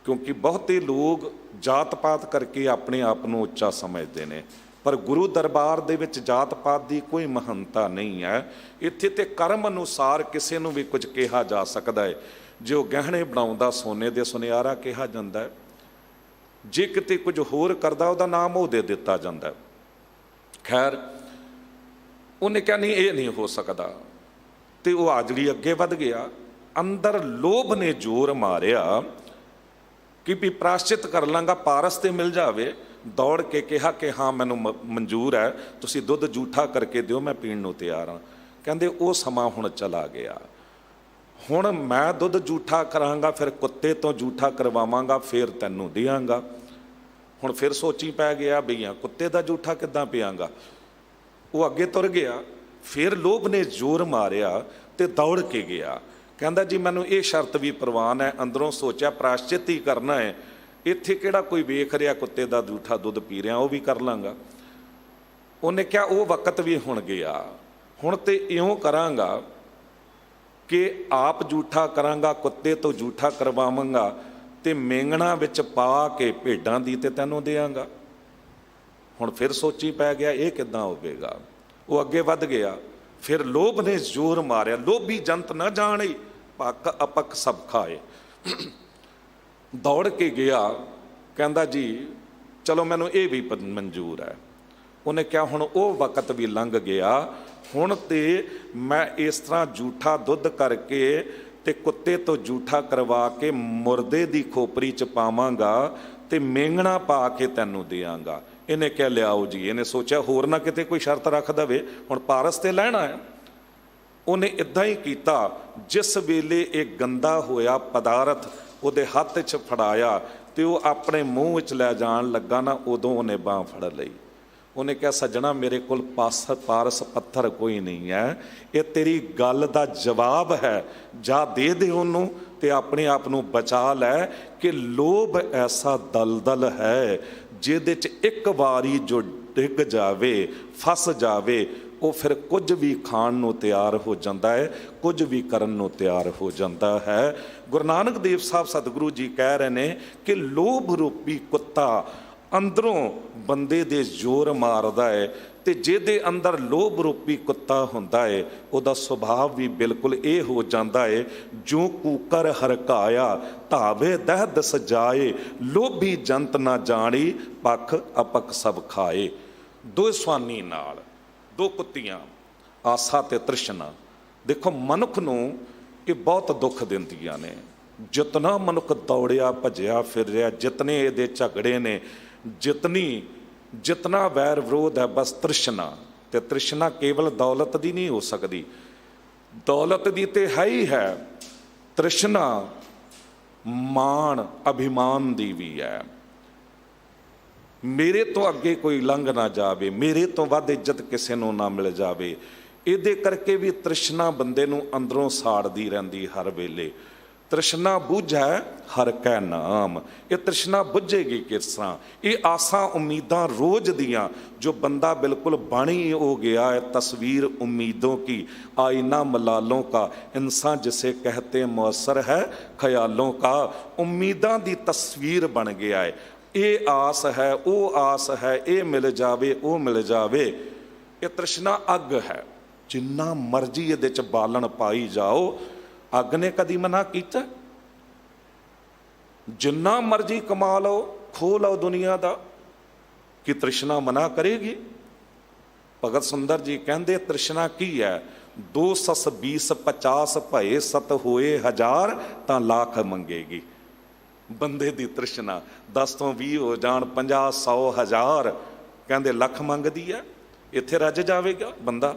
ਕਿਉਂਕਿ ਬਹੁਤੇ ਲੋਕ ਜਾਤ ਪਾਤ ਕਰਕੇ ਆਪਣੇ ਆਪ ਨੂੰ ਉੱਚਾ ਸਮਝਦੇ ਨੇ, ਪਰ ਗੁਰੂ ਦਰਬਾਰ ਦੇ ਵਿੱਚ ਜਾਤ ਪਾਤ ਦੀ ਕੋਈ ਮਹਾਨਤਾ ਨਹੀਂ ਹੈ। ਇੱਥੇ ਤੇ ਕਰਮ ਅਨੁਸਾਰ ਕਿਸੇ ਨੂੰ ਵੀ ਕੁਝ ਕਿਹਾ ਜਾ ਸਕਦਾ ਹੈ। ਜੇ ਉਹ ਗਹਿਣੇ ਬਣਾਉਂਦਾ ਸੋਨੇ ਦੇ ਸੁਨਿਆਰਾ ਕਿਹਾ ਜਾਂਦਾ ਹੈ, ਜੇ ਕਿਤੇ ਕੁਝ ਹੋਰ ਕਰਦਾ ਉਹਦਾ ਨਾਮ ਉਹ ਦੇ ਦਿੱਤਾ ਜਾਂਦਾ। ਖੈਰ ਉਹਨੇ ਕਿਹਾ ਨਹੀਂ, ਇਹ ਨਹੀਂ ਹੋ ਸਕਦਾ, ਤੇ ਉਹ ਆਜੜੀ ਅੱਗੇ ਵੱਧ ਗਿਆ। ਅੰਦਰ ਲੋਭ ਨੇ ਜ਼ੋਰ ਮਾਰਿਆ ਕਿ ਵੀ ਪ੍ਰਾਸ਼ਚਿਤ ਕਰ ਲਾਂਗਾ, ਪਾਰਸ ਤੇ ਮਿਲ ਜਾਵੇ। ਦੌੜ ਕੇ ਕਿਹਾ ਕਿ ਹਾਂ ਮੈਨੂੰ ਮਨਜ਼ੂਰ ਹੈ, ਤੁਸੀਂ ਦੁੱਧ ਜੂਠਾ ਕਰਕੇ ਦਿਓ, ਮੈਂ ਪੀਣ ਨੂੰ ਤਿਆਰ ਹਾਂ। ਕਹਿੰਦੇ ਉਹ ਸਮਾਂ ਹੁਣ ਚਲਾ ਗਿਆ। ਹੁਣ ਮੈਂ ਦੁੱਧ ਜੂਠਾ ਕਰਾਂਗਾ, ਫਿਰ ਕੁੱਤੇ ਤੋਂ ਜੂਠਾ ਕਰਵਾਵਾਂਗਾ, ਫਿਰ ਤੈਨੂੰ ਦਿਆਂਗਾ। ਹੁਣ ਫਿਰ ਸੋਚੀ ਪੈ ਗਿਆ ਬਈਆਂ ਕੁੱਤੇ ਦਾ ਜੂਠਾ ਕਿੱਦਾਂ ਪਿਆਂਗਾ। ਉਹ ਅੱਗੇ ਤੁਰ ਗਿਆ। ਫਿਰ ਲੋਭ ਨੇ ਜ਼ੋਰ ਮਾਰਿਆ ਤੇ ਦੌੜ ਕੇ ਗਿਆ। ਕਹਿੰਦਾ ਜੀ ਮੈਨੂੰ ਇਹ ਸ਼ਰਤ ਵੀ ਪ੍ਰਵਾਨ ਹੈ। ਅੰਦਰੋਂ ਸੋਚਿਆ ਪ੍ਰਾਸ਼ਚਿਤ ਹੀ ਕਰਨਾ ਹੈ, ਇੱਥੇ ਕਿਹੜਾ ਕੋਈ ਵੇਖ ਰਿਹਾ ਕੁੱਤੇ ਦਾ ਜੂਠਾ ਦੁੱਧ ਪੀ ਰਿਹਾ, ਉਹ ਵੀ ਕਰ ਲਾਂਗਾ। ਉਹਨੇ ਕਿਹਾ ਉਹ ਵਕਤ ਵੀ ਹੁਣ ਗਿਆ, ਹੁਣ ਤੇ ਇਉਂ ਕਰਾਂਗਾ ਕਿ ਆਪ ਜੂਠਾ ਕਰਾਂਗਾ, ਕੁੱਤੇ ਤੋਂ ਜੂਠਾ ਕਰਵਾਵਾਂਗਾ ਤੇ ਮੇਂਗਣਾ ਵਿੱਚ ਪਾ ਕੇ ਭੇਡਾਂ ਦੀ ਤੇ ਤੈਨੂੰ ਦਿਆਂਗਾ। ਹੁਣ ਫਿਰ ਸੋਚੀ ਪੈ ਗਿਆ ਇਹ ਕਿੱਦਾਂ ਹੋਵੇਗਾ। ਉਹ ਅੱਗੇ ਵੱਧ ਗਿਆ। ਫਿਰ ਲੋਭ ਨੇ ਜ਼ੋਰ ਮਾਰਿਆ। ਲੋਭੀ ਜੰਤ ਨਾ ਜਾਣੇ, ਪੱਕ ਅਪਕ ਸਭ ਖਾਏ। ਦੌੜ ਕੇ ਗਿਆ। ਕਹਿੰਦਾ ਜੀ ਚਲੋ ਮੈਨੂੰ ਇਹ ਵੀ ਮਨਜ਼ੂਰ ਹੈ। ਉਹਨੇ ਕਿਹਾ ਹੁਣ ਉਹ ਵਕਤ ਵੀ ਲੰਘ ਗਿਆ, ਹੁਣ ਤੇ ਮੈਂ ਇਸ ਤਰ੍ਹਾਂ ਜੂਠਾ ਦੁੱਧ ਕਰਕੇ ਤੇ ਕੁੱਤੇ ਤੋਂ ਜੂਠਾ ਕਰਵਾ ਕੇ ਮੁਰਦੇ ਦੀ ਖੋਪਰੀ 'ਚ ਪਾਵਾਂਗਾ ਤੇ ਮੇਂਗਣਾ ਪਾ ਕੇ ਤੈਨੂੰ ਦਿਆਂਗਾ। ਇਹਨੇ ਕਿਹਾ ਲਿਆਓ ਜੀ। ਇਹਨੇ ਸੋਚਿਆ ਹੋਰ ਨਾ ਕਿਤੇ ਕੋਈ ਸ਼ਰਤ ਰੱਖ ਦਵੇ, ਹੁਣ ਪਾਰਸ ਤੇ ਲੈਣਾ ਹੈ। ਉਹਨੇ ਇੱਦਾਂ ਹੀ ਕੀਤਾ। ਜਿਸ ਵੇਲੇ ਇਹ ਗੰਦਾ ਹੋਇਆ ਪਦਾਰਥ ਉਹਦੇ ਹੱਥ 'ਚ ਫੜਾਇਆ ਤੇ ਉਹ ਆਪਣੇ ਮੂੰਹ ਵਿੱਚ ਲੈ ਜਾਣ ਲੱਗਾ ਨਾ, ਉਦੋਂ ਉਹਨੇ ਬਾਂਹ ਫੜ ਲਈ। ਉਹਨੇ ਕਿਹਾ ਸੱਜਣਾ ਮੇਰੇ ਕੋਲ ਪਾਰਸ ਪੱਥਰ ਕੋਈ ਨਹੀਂ ਹੈ, ਇਹ ਤੇਰੀ ਗੱਲ ਦਾ ਜਵਾਬ ਹੈ, ਜਾ ਦੇ ਦੇ ਉਹਨੂੰ ਤੇ ਆਪਣੇ ਆਪ ਨੂੰ ਬਚਾ ਲੈ ਕਿ ਲੋਭ ਐਸਾ ਦਲਦਲ ਹੈ ਜਿਹਦੇ 'ਚ ਇੱਕ ਵਾਰੀ ਜੋ ਡਿੱਗ ਜਾਵੇ, ਫਸ ਜਾਵੇ, ਉਹ ਫਿਰ ਕੁਝ ਵੀ ਖਾਣ ਨੂੰ ਤਿਆਰ ਹੋ ਜਾਂਦਾ ਹੈ, ਕੁਝ ਵੀ ਕਰਨ ਨੂੰ ਤਿਆਰ ਹੋ ਜਾਂਦਾ ਹੈ। ਗੁਰੂ ਨਾਨਕ ਦੇਵ ਸਾਹਿਬ ਸਤਿਗੁਰੂ ਜੀ ਕਹਿ ਰਹੇ ਨੇ ਕਿ ਲੋਭ ਰੂਪੀ ਕੁੱਤਾ ਅੰਦਰੋਂ ਬੰਦੇ ਦੇ ਜ਼ੋਰ ਮਾਰਦਾ ਹੈ ਤੇ ਜਿਹਦੇ ਅੰਦਰ ਲੋਭ ਰੂਪੀ ਕੁੱਤਾ ਹੁੰਦਾ ਹੈ ਉਹਦਾ ਸੁਭਾਅ ਵੀ ਬਿਲਕੁਲ ਇਹ ਹੋ ਜਾਂਦਾ ਹੈ, ਜੋ ਕੂਕਰ ਹਰਕਾਇਆ ਧਾਵੇ ਦਹਿਦ ਸਜਾਏ, ਲੋਭੀ ਜੰਤ ਨਾ ਜਾਣੀ ਪੱਖ ਅਪਕ ਸਭ ਖਾਏ। ਦੋ ਸਵਾਨੀ ਨਾਲ ਦੋ ਕੁੱਤੀਆਂ, ਆਸਾ ਤੇ ਤ੍ਰਿਸ਼ਨਾ। ਦੇਖੋ ਮਨੁੱਖ ਨੂੰ ਇਹ ਬਹੁਤ ਦੁੱਖ ਦਿੰਦੀਆਂ ਨੇ। ਜਿਤਨਾ ਮਨੁੱਖ ਦੌੜਿਆ ਭੱਜਿਆ ਫਿਰ ਰਿਹਾ, ਜਿਤਨੇ ਇਹਦੇ ਝਗੜੇ ਨੇ, ਜਿਤਨਾ ਵੈਰ ਵਿਰੋਧ ਹੈ, ਬਸ ਤ੍ਰਿਸ਼ਨਾ। ਤੇ ਤ੍ਰਿਸ਼ਨਾ ਕੇਵਲ ਦੌਲਤ ਦੀ ਨਹੀਂ ਹੋ ਸਕਦੀ, ਦੌਲਤ ਦੀ ਤੇ ਹੈ ਹੀ ਹੈ। ਤ੍ਰਿਸ਼ਨਾ ਮਾਣ ਅਭਿਮਾਨ ਦੀ ਵੀ ਹੈ। ਮੇਰੇ ਤੋਂ ਅੱਗੇ ਕੋਈ ਲੰਘ ਨਾ ਜਾਵੇ, ਮੇਰੇ ਤੋਂ ਵੱਧ ਇੱਜ਼ਤ ਕਿਸੇ ਨੂੰ ਨਾ ਮਿਲ ਜਾਵੇ। ਇਹਦੇ ਕਰਕੇ ਵੀ ਤ੍ਰਿਸ਼ਨਾ ਬੰਦੇ ਨੂੰ ਅੰਦਰੋਂ ਸਾੜਦੀ ਰਹਿੰਦੀ ਹਰ ਵੇਲੇ। ਤ੍ਰਿਸ਼ਨਾ ਬੁਝੈ ਹਰ ਕੈ ਨਾਮ। ਇਹ ਤ੍ਰਿਸ਼ਨਾ ਬੁਝੇਗੀ ਕਿਸ ਤਰ੍ਹਾਂ? ਇਹ ਆਸਾਂ ਉਮੀਦਾਂ ਰੋਜ਼ ਦੀਆਂ, ਜੋ ਬੰਦਾ ਬਿਲਕੁਲ ਬਣ ਹੀ ਹੋ ਗਿਆ ਹੈ। तस्वीर उम्मीदों की आईना मलालों का, इंसान जिसे कहते मुअस्सर है ख्यालों का। उम्मीदां दी तस्वीर बन गया है। ਇਹ ਆਸ ਹੈ, ਉਹ ਆਸ ਹੈ, ਇਹ ਮਿਲ ਜਾਵੇ, ਉਹ ਮਿਲ ਜਾਵੇ। ਇਹ ਤ੍ਰਿਸ਼ਨਾ ਅੱਗ ਹੈ, ਜਿੰਨਾ ਮਰਜ਼ੀ ਇਹਦੇ 'ਚ ਬਾਲਣ ਪਾਈ ਜਾਓ, ਅੱਗ ਨੇ ਕਦੀ ਮਨਾ ਕੀਤਾ? ਜਿੰਨਾ ਮਰਜ਼ੀ ਕਮਾ ਲਓ, ਖੋਹ ਲਓ ਦੁਨੀਆ ਦਾ, ਕਿ ਤ੍ਰਿਸ਼ਨਾ ਮਨਾ ਕਰੇਗੀ? ਭਗਤ ਸੁੰਦਰ ਜੀ ਕਹਿੰਦੇ ਤ੍ਰਿਸ਼ਨਾ ਕੀ ਹੈ? 2 ਸਸ 20 50 ਭਏ ਸਤ ਹੋਏ ਹਜ਼ਾਰ ਤਾਂ ਲੱਖ ਮੰਗੇਗੀ। ਬੰਦੇ ਦੀ ਤ੍ਰਿਸ਼ਨਾ 10 ਤੋਂ 20 ਹੋ ਜਾਣ, 50 100 1000, ਕਹਿੰਦੇ ਲੱਖ ਮੰਗਦੀ ਹੈ। ਇੱਥੇ ਰੱਜ ਜਾਵੇਗਾ ਬੰਦਾ?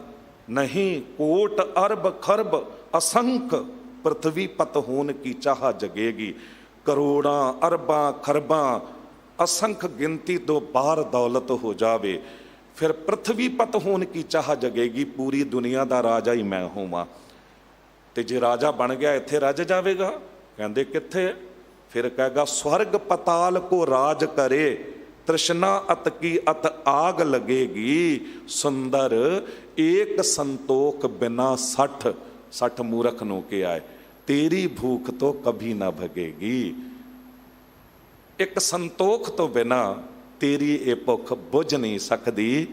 ਨਹੀਂ। ਕੋਟ ਅਰਬ ਖਰਬ ਅਸੰਖ ਪ੍ਰਥਵੀ ਪਤ ਹੋਣ ਕੀ ਚਾਹ ਜਗੇਗੀ। ਕਰੋੜਾਂ ਅਰਬਾਂ ਖਰਬਾਂ ਅਸੰਖ ਗਿਣਤੀ ਤੋਂ ਬਾਹਰ ਦੌਲਤ ਹੋ ਜਾਵੇ, ਫਿਰ ਪ੍ਰਥਵੀ ਪਤ ਹੋਣ ਕੀ ਚਾਹ ਜਗੇਗੀ। ਪੂਰੀ ਦੁਨੀਆ ਦਾ ਰਾਜਾ ਹੀ ਮੈਂ ਹੋਵਾਂ। ਤੇ ਜੇ ਰਾਜਾ ਬਣ ਗਿਆ ਇੱਥੇ ਰੱਜ ਜਾਵੇਗਾ? ਕਹਿੰਦੇ ਕਿੱਥੇ? ਫਿਰ ਕਹੇਗਾ स्वर्ग पताल को राज करे, तृष्णा अत की अत आग लगेगी। सुंदर एक संतोख बिना 60 मूर्ख ਨੂੰ ਕਿਹਾ ਹੈ, तेरी भूख तो कभी ना भगेगी। ਇੱਕ ਸੰਤੋਖ ਤੋਂ ਬਿਨਾ ਤੇਰੀ ਇਹ ਭੁੱਖ ਬੁੱਝ ਨਹੀਂ ਸਕਦੀ।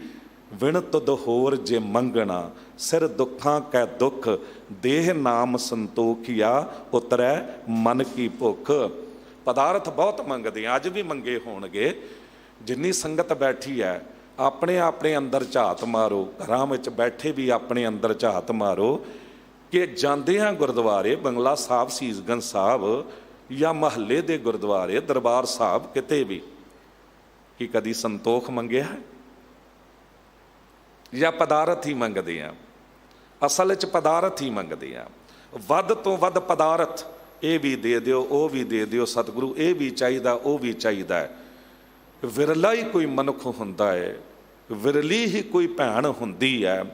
ਵਿਣ ਤੁਧ ਹੋਰ ਜੇ ਮੰਗਣਾ, ਸਿਰ ਦੁੱਖਾਂ ਕੈ ਦੁੱਖ, ਦੇਹ ਨਾਮ ਸੰਤੋਖਿਆ ਉਤਰੈ ਮਨ ਕੀ ਭੁੱਖ। ਪਦਾਰਥ ਬਹੁਤ ਮੰਗਦੇ ਆ, ਅੱਜ ਵੀ ਮੰਗੇ ਹੋਣਗੇ। ਜਿੰਨੀ ਸੰਗਤ ਬੈਠੀ ਹੈ, ਆਪਣੇ ਆਪਣੇ ਅੰਦਰ ਝਾਤ ਮਾਰੋ। ਘਰਾਂ ਵਿੱਚ ਬੈਠੇ ਵੀ ਆਪਣੇ ਅੰਦਰ ਝਾਤ ਮਾਰੋ ਕਿ ਜਾਂਦੇ ਹਾਂ ਗੁਰਦੁਆਰੇ, ਬੰਗਲਾ ਸਾਹਿਬ, ਸੀਸਗੰਜ ਸਾਹਿਬ, ਜਾਂ ਮਹੱਲੇ ਦੇ ਗੁਰਦੁਆਰੇ, ਦਰਬਾਰ ਸਾਹਿਬ, ਕਿਤੇ ਵੀ, ਕਿ ਕਦੀ ਸੰਤੋਖ ਮੰਗਿਆ ਹੈ? ਜਾਂ ਪਦਾਰਥ ਹੀ ਮੰਗਦੇ ਆ? ਅਸਲ 'ਚ ਪਦਾਰਥ ਹੀ ਮੰਗਦੇ ਆ, ਵੱਧ ਤੋਂ ਵੱਧ ਪਦਾਰਥ। ਇਹ ਵੀ ਦੇ ਦਿਓ, ਉਹ ਵੀ ਦੇ ਦਿਓ ਸਤਿਗੁਰੂ, ਇਹ ਵੀ ਚਾਹੀਦਾ, ਉਹ ਵੀ ਚਾਹੀਦਾ ਹੈ। ਵਿਰਲਾ ਹੀ ਕੋਈ ਮਨੁੱਖ ਹੁੰਦਾ ਹੈ, ਵਿਰਲੀ ਹੀ ਕੋਈ ਭੈਣ ਹੁੰਦੀ ਹੈ